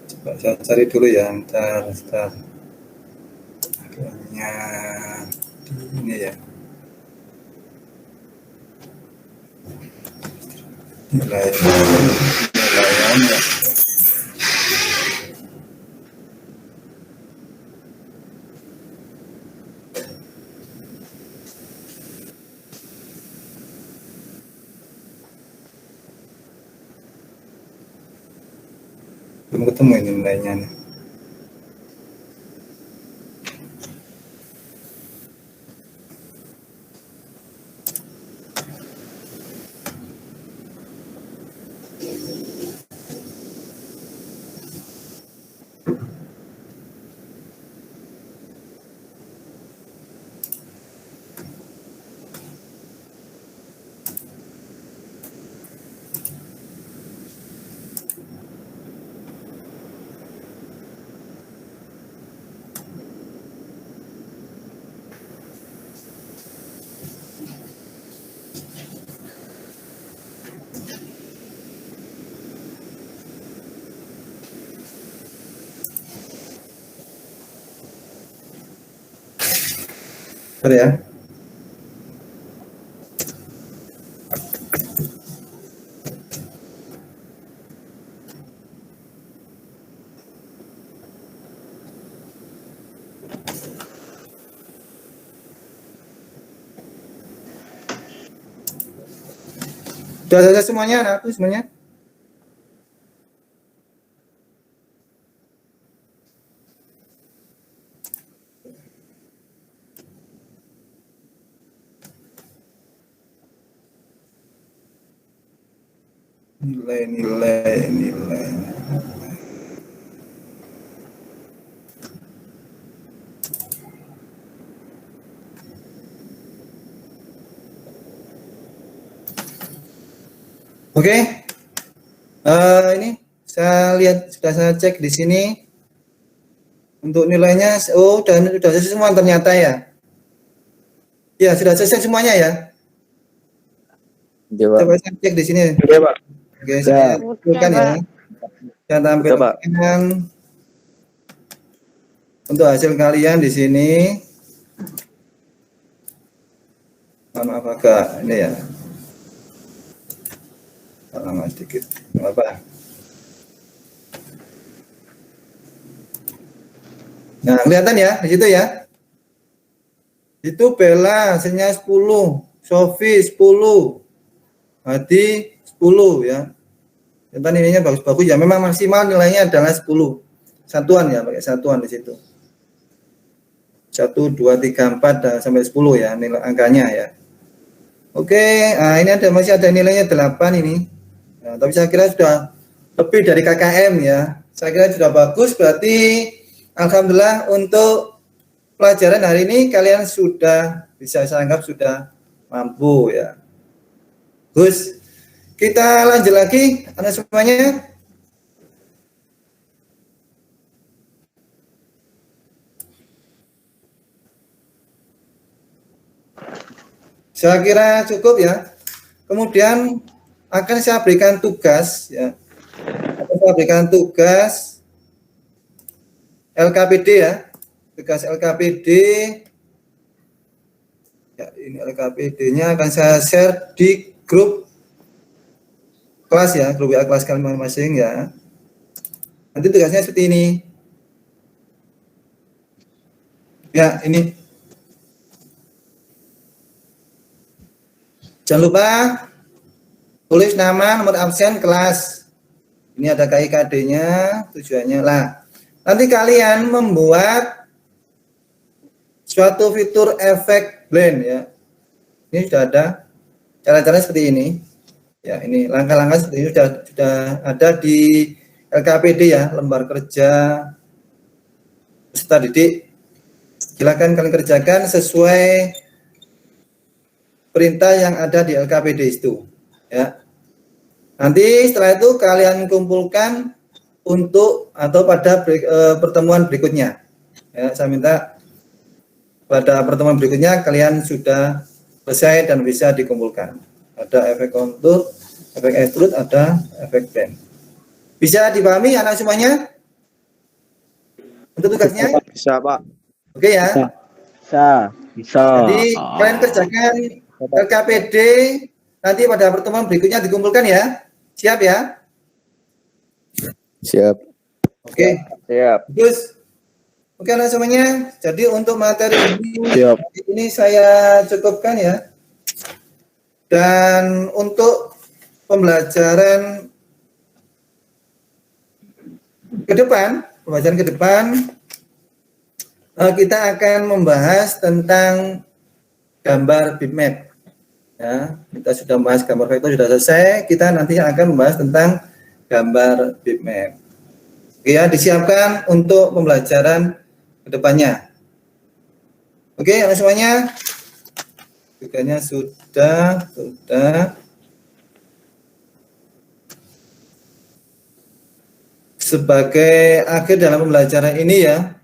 Coba saya cari dulu ya, ntar. Akhirnya ini ya. Nilai ya. Belum ketemu ini nilainya nih. Bentar ya. Sudah selesai semuanya, anak semuanya? Nilai. Oke, ini saya lihat sudah saya cek di sini untuk nilainya. Oh, sudah selesai semua ternyata ya. Ya, sudah selesai semuanya ya. Coba saya cek di sini. Oke, Pak. Oke, saya tampilkan ya. Saya tampilkan untuk hasil kalian di sini. Maaf agak ini ya. Lama sedikit, apa? Nah, kelihatan ya di situ ya. Itu Bella hasilnya 10, Sofi 10, Hadi 10 ya. Ternyata nilainya bagus-bagus ya. Memang maksimal nilainya adalah 10. Satuan ya, pakai satuan di situ. 1, 2, 3, 4 dan sampai 10 ya nilai angkanya ya. Oke, nah ini masih ada nilainya 8 ini. Nah, tapi saya kira sudah lebih dari KKM ya. Saya kira sudah bagus, berarti alhamdulillah untuk pelajaran hari ini kalian sudah bisa saya anggap sudah mampu ya. Gus, kita lanjut lagi anak semuanya. Saya kira cukup ya. Kemudian akan saya berikan tugas ya. Saya berikan tugas LKPD ya. Tugas LKPD. Ya, ini LKPD-nya akan saya share di grup kelas ya, grup WA kelas kalian masing-masing ya. Nanti tugasnya seperti ini. Ya, ini. Jangan lupa tulis nama, nomor absen, kelas. Ini ada KIKD-nya, tujuannya lah. Nanti kalian membuat suatu fitur efek blend ya. Ini sudah ada cara-cara seperti ini. Ya, ini langkah-langkah seperti ini sudah ada di LKPD ya, lembar kerja peserta didik. Silakan kalian kerjakan sesuai perintah yang ada di LKPD itu ya. Nanti setelah itu kalian kumpulkan untuk atau pada pertemuan berikutnya ya. Saya minta pada pertemuan berikutnya kalian sudah selesai dan bisa dikumpulkan. Ada efek kontur, efek extrude, ada efek blend. Bisa dipahami anak semuanya untuk tugasnya? Bisa, Pak. Oke ya. Bisa. Jadi kalian kerjakan LKPD, nanti pada pertemuan berikutnya dikumpulkan ya. Siap ya? Siap. Oke. Siap. Terus, oke anak semuanya. Jadi untuk materi Siap. ini saya cukupkan ya. Dan untuk pembelajaran ke depan, kita akan membahas tentang gambar bitmap. Ya, kita sudah membahas gambar vektor sudah selesai. Kita nanti akan membahas tentang gambar bitmap. Oke ya, disiapkan untuk pembelajaran kedepannya. Oke, anak semuanya. Tugasnya sudah. Sebagai akhir dalam pembelajaran ini ya,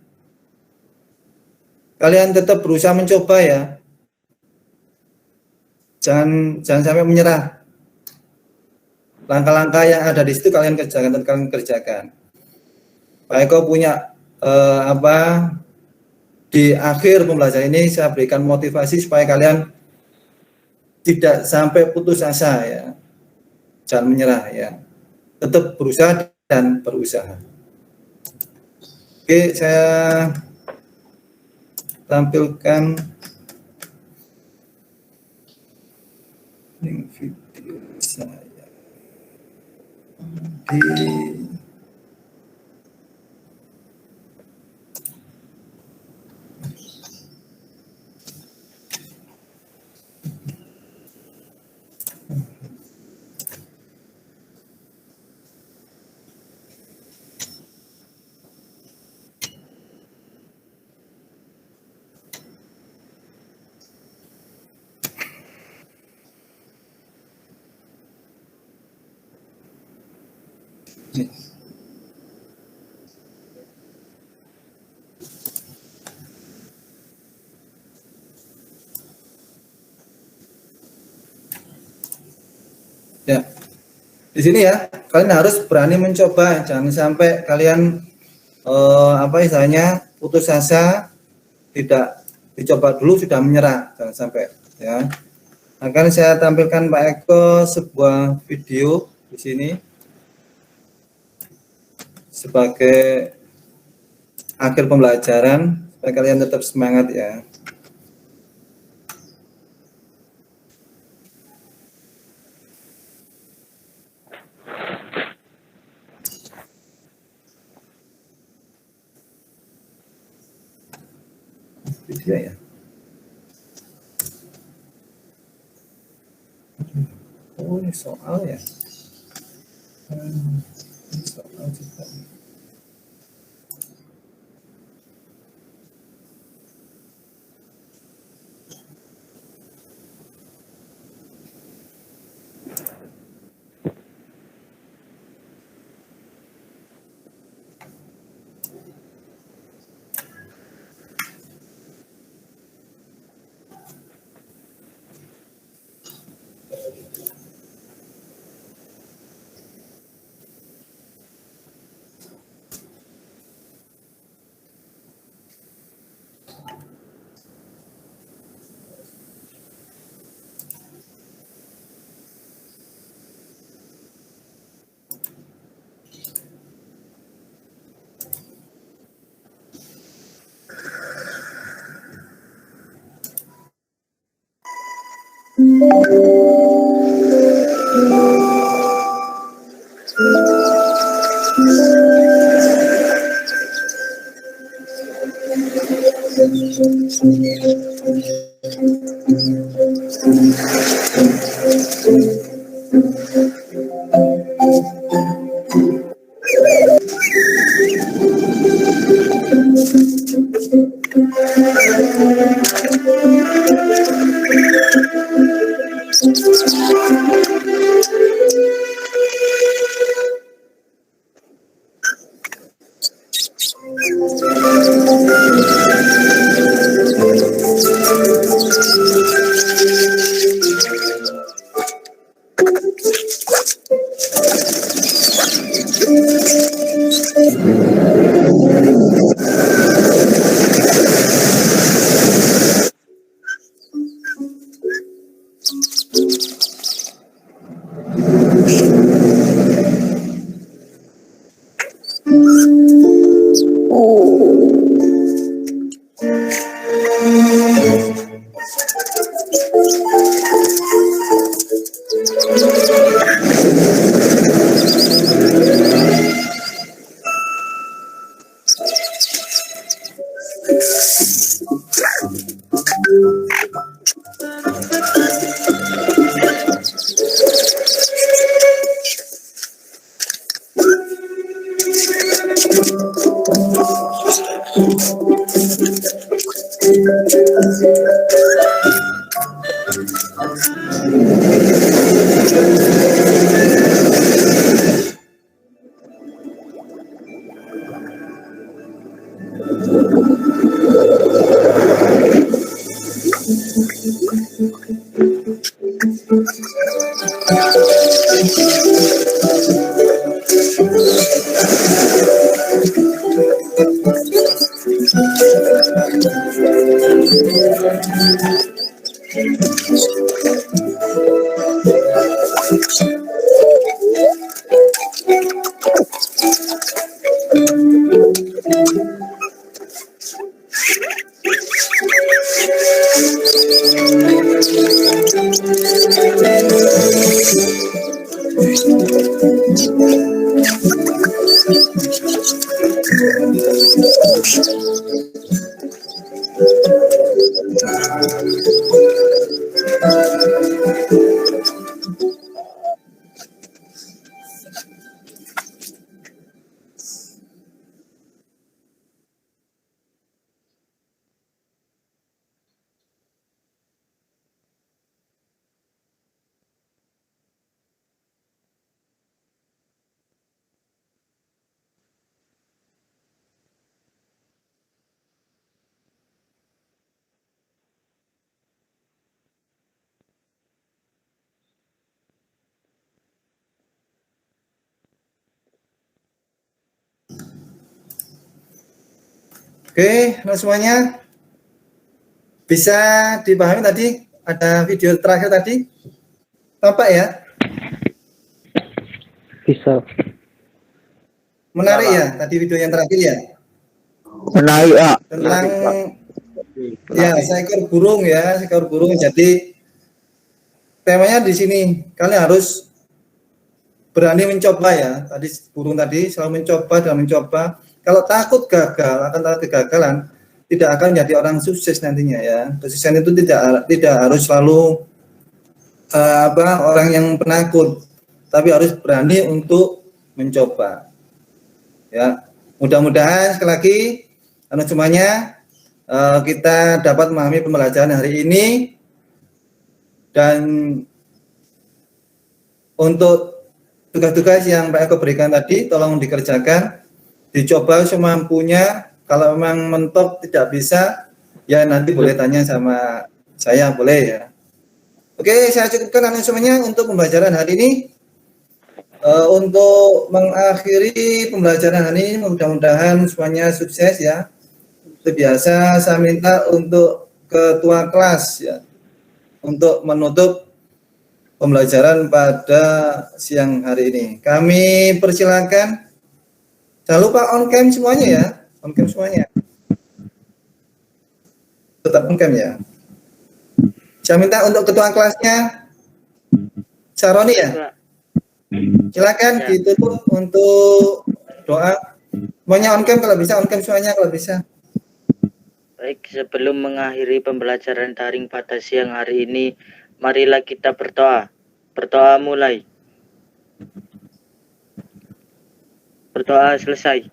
kalian tetap berusaha mencoba ya. Jangan sampai menyerah. Langkah-langkah yang ada di situ kalian kerjakan. Pak Eko punya di akhir pembelajaran ini saya berikan motivasi supaya kalian tidak sampai putus asa ya. Jangan menyerah ya. Tetap berusaha dan berusaha. Oke, saya tampilkan link video saya di ya, di sini ya, kalian harus berani mencoba, jangan sampai kalian istilahnya putus asa, tidak dicoba dulu sudah menyerah, jangan sampai ya. Akan saya tampilkan Pak Eko sebuah video di sini sebagai akhir pembelajaran supaya kalian tetap semangat ya. Video ya. Oh, ini soal ya. Ini soal juga. Oke, halo semuanya. Bisa dipahami tadi? Ada video terakhir tadi? Tampak ya? Bisa. Menarik ya tadi video yang terakhir ya? Menarik, Pak. Tentang ya seekor burung ya, seekor burung. Jadi temanya di sini kalian harus berani mencoba ya. Tadi burung tadi selalu mencoba dan mencoba. Kalau takut gagal, akan takut kegagalan, tidak akan jadi orang sukses nantinya ya. Kesuksesan itu tidak harus selalu orang yang penakut, tapi harus berani untuk mencoba. Ya, mudah-mudahan sekali lagi semuanya kita dapat memahami pembelajaran hari ini, dan untuk tugas-tugas yang Pak Eko berikan tadi tolong dikerjakan, dicoba semampunya. Kalau memang mentok tidak bisa, ya nanti boleh tanya sama saya, boleh ya. Oke, saya cukupkan semuanya untuk pembelajaran hari ini. Untuk mengakhiri pembelajaran hari ini, mudah-mudahan semuanya sukses ya. Seperti biasa, saya minta untuk ketua kelas ya, untuk menutup pembelajaran pada siang hari ini. Kami persilakan. Jangan lupa on cam semuanya ya, on cam semuanya. Tetap on cam ya. Saya minta untuk ketua kelasnya Saroni ya. Silakan ditutup untuk doa. Semuanya on cam kalau bisa, on cam semuanya kalau bisa. Baik, sebelum mengakhiri pembelajaran daring pada siang hari ini, marilah kita berdoa. Berdoa mulai. Berdoa selesai.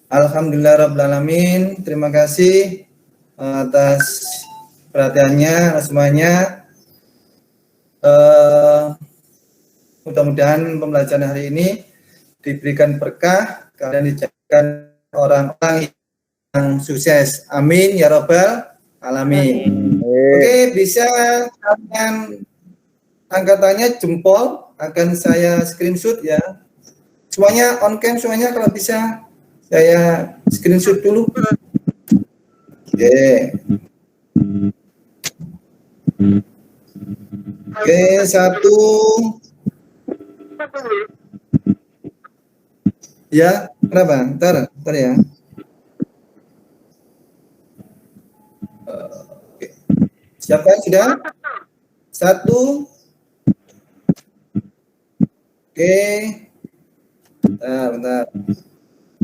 Alhamdulillahirrahmanirrahim. Terima kasih atas perhatiannya semuanya. Mudah-mudahan pembelajaran hari ini diberikan berkah, kalian dijadikan orang-orang yang sukses. Amin ya robbal alamin. Oke, bisa kalian angkatannya jempol, akan saya screenshot ya. Semuanya on cam semuanya kalau bisa saya screenshot dulu. Oke. Oke, satu. Ya, kenapa? Ntar ya. Oke. Siapa sudah? Satu. Oke. Bentar.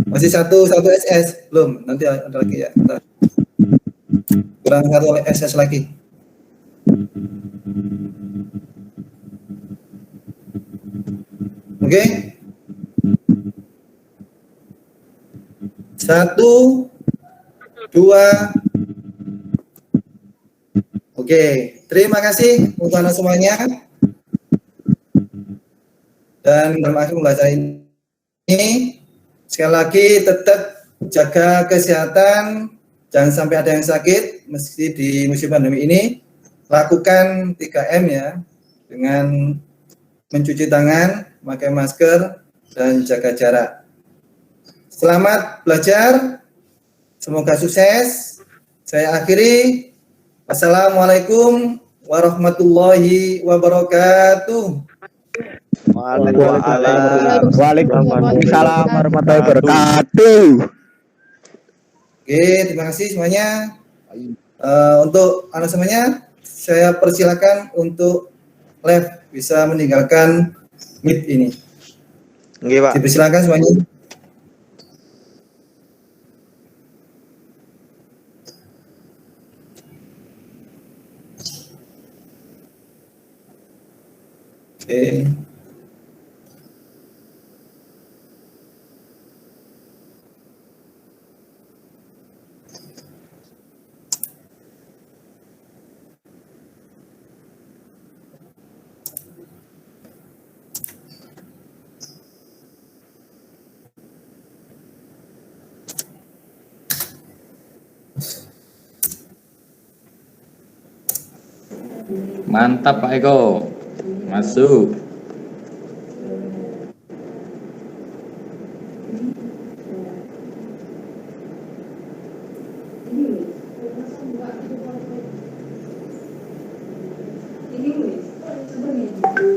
Masih satu SS belum? Nanti ada lagi ya. Bentar. Kurang satu SS lagi. Oke. Satu, dua. Oke. Terima kasih untuk anda semuanya. Dan termasuk pembelajaran ini. Sekali lagi tetap jaga kesehatan, jangan sampai ada yang sakit meski di musim pandemi ini. Lakukan 3M ya, dengan mencuci tangan, memakai masker, dan jaga jarak. Selamat belajar, semoga sukses. Saya akhiri. Wassalamualaikum warahmatullahi wabarakatuh. Waalaikumsalam warahmatullahi wabarakatuh. Oke, terima kasih semuanya. Untuk anak semuanya, saya persilakan untuk live bisa meninggalkan meet ini. Oke, Pak. Dipersilakan semuanya. Oke. Mantap Pak Eko, masuk.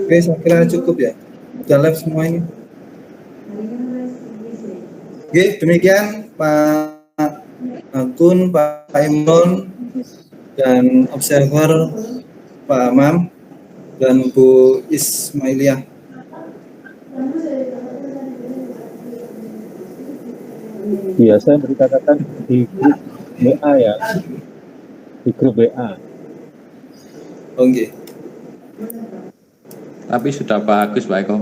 Oke, saya kira cukup ya. Sudah live semuanya. Oke, demikian Pak Akun, Pak Imron, dan observer Pak Amam, dan Bu Ismailia. Biasa berkatakan di grup BA ya, di grup BA. Oke. Tapi sudah bagus Pak Eko.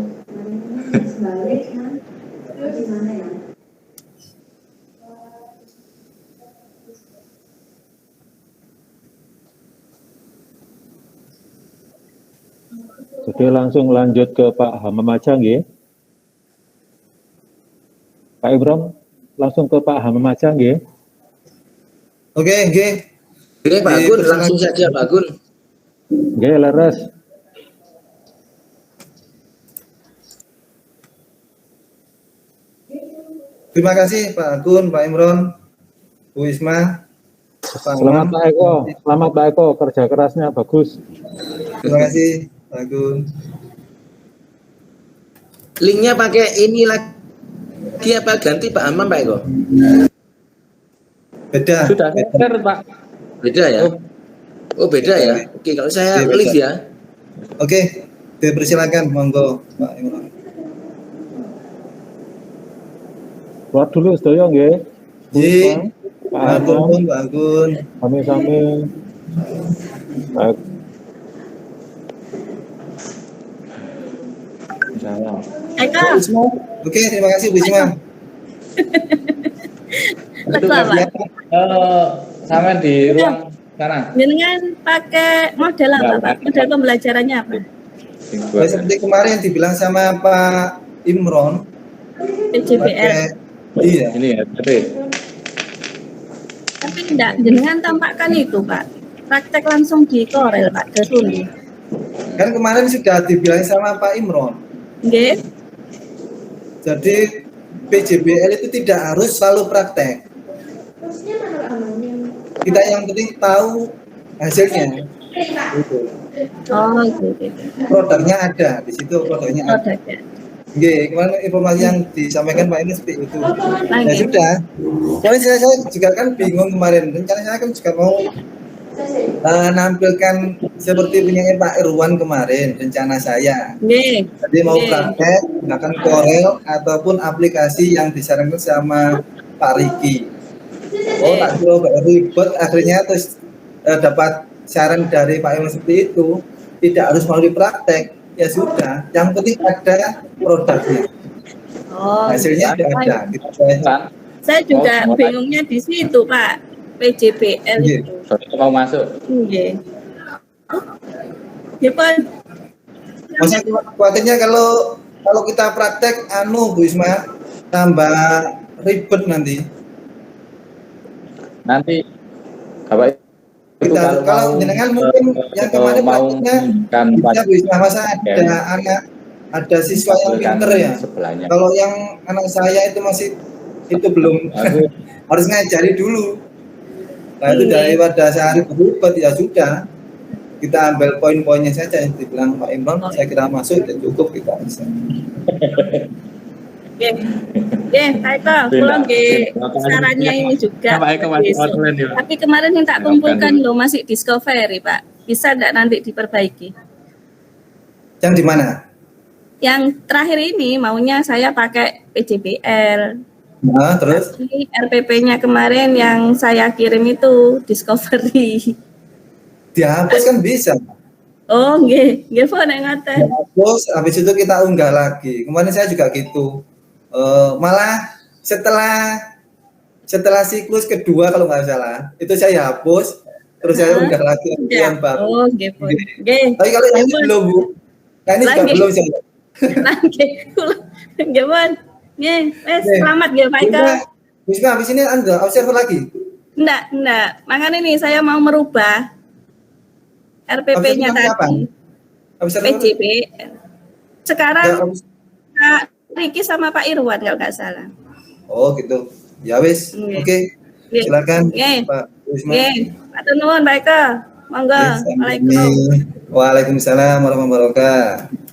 Jadi langsung lanjut ke Pak Hamam aja nggih. Pak Ibram, langsung ke Pak Hamam aja nggih. Oke, nggih. Oke, Pak Agun, langsung saja Pak Agun. Nggih, leres. Terima kasih Pak Agun, Pak Imron, Bu Isma. Selamat Pak Eko, selamat Pak Eko, kerja kerasnya bagus. Terima kasih Pak Agun. Linknya pakai ini lagi apa ganti Pak Amam Pak Eko? Beda. Sudah share Pak. Beda ya? Oh beda ya. Oke, kalau saya Oke, beda. lift ya. Oke, dipersilakan monggo Pak Imron. Buat dulu sedaya nggih. Nggih. Pak Matur Anam, nuwun Pak Anggun. sami-sami. Baik. Insyaallah. Eka, Oke, terima kasih Bu Isma. Betul, Pak. Sama di ruang sana. Jenengan pakai model apa, Pak? Model pembelajarannya apa? Ya, seperti kemarin dibilang sama Pak Imron, PJBL. iya. Ini ya, tapi Tapi enggak, jenengan tampakkan itu, Pak. Praktek langsung di Corel, Pak, Datuli. Kan kemarin sudah dibilang sama Pak Imron. Nggih. Jadi PJBL itu tidak harus selalu praktek. Kita yang penting tahu hasilnya. Gitu. Oh, gitu. Produknya ada di situ, produknya ada. Produknya. Oke, kemarin informasi yang disampaikan Pak ini seperti itu. Ya Oke. sudah. Kemarin saya juga kan bingung kemarin. Rencana saya kan juga mau menampilkan seperti punya Pak Irwan kemarin, rencana saya. Nggih. Jadi mau Nggih. praktek menggunakan Corel ataupun aplikasi yang disarankan sama Pak Riki. Oh, tak coba ribet, akhirnya terus dapat saran dari Pak Irwan seperti itu, tidak harus melalui praktek. Ya sudah, yang penting ada produknya. Oh, Hasilnya gitu. ada. Gitu. Saya juga bingungnya di situ, Pak. PJBL itu. mau masuk. Nggih. Ya, Pak. Masa khawatirnya kalau kita praktek Bu Isma tambah ribet nanti. Nanti Bapak Ibu Kalau jenengan mungkin yang kemarin prakteknya bisa Bu Isma, masa ada siswa yang pinter ya. sebelahnya. Kalau yang anak saya itu masih itu belum harus ngajari dulu. Nah itu daripada sehari berubah ya sudah, kita ambil poin-poinnya saja yang dibilang Pak Imron, saya kira masuk dan cukup kita bisa. Oke, Pak Eko, pulang ke sarannya ini juga. Pak Eko masih besok. online ya. Tapi kemarin yang tak kumpulkan loh masih discovery, Pak. Bisa enggak nanti diperbaiki? Yang di mana? Yang terakhir ini maunya saya pakai PJBL. Nah, terus? Tapi RPP-nya kemarin yang saya kirim itu discovery. Dihapus kan bisa. Oh, nggih, nggih Po nek ngoten. Terus habis itu kita unggah lagi. Kemarin saya juga gitu. Malah setelah siklus kedua kalau nggak salah, itu saya hapus, terus saya unggah lagi yang baru. Oh, nggih Po. Nggih. Tapi kalau yang ini belum Bu. Nah ini juga belum saya. Nggih, nggih Po. Nggih, wes selamat nggih Pak Eko. Bisa habis ini Anda observer lagi. Enggak. Makanya nih saya mau merubah RPP-nya tadi. PJB. Sekarang Pak Riki sama Pak Irwan kalau nggak salah. Oh gitu. Ya wis. Oke. Silakan Pak Wisma. Nggih. Matur nuwun Pak Eko. Monggo. Waalaikumsalam. Waalaikumsalam warahmatullahi wabarakatuh.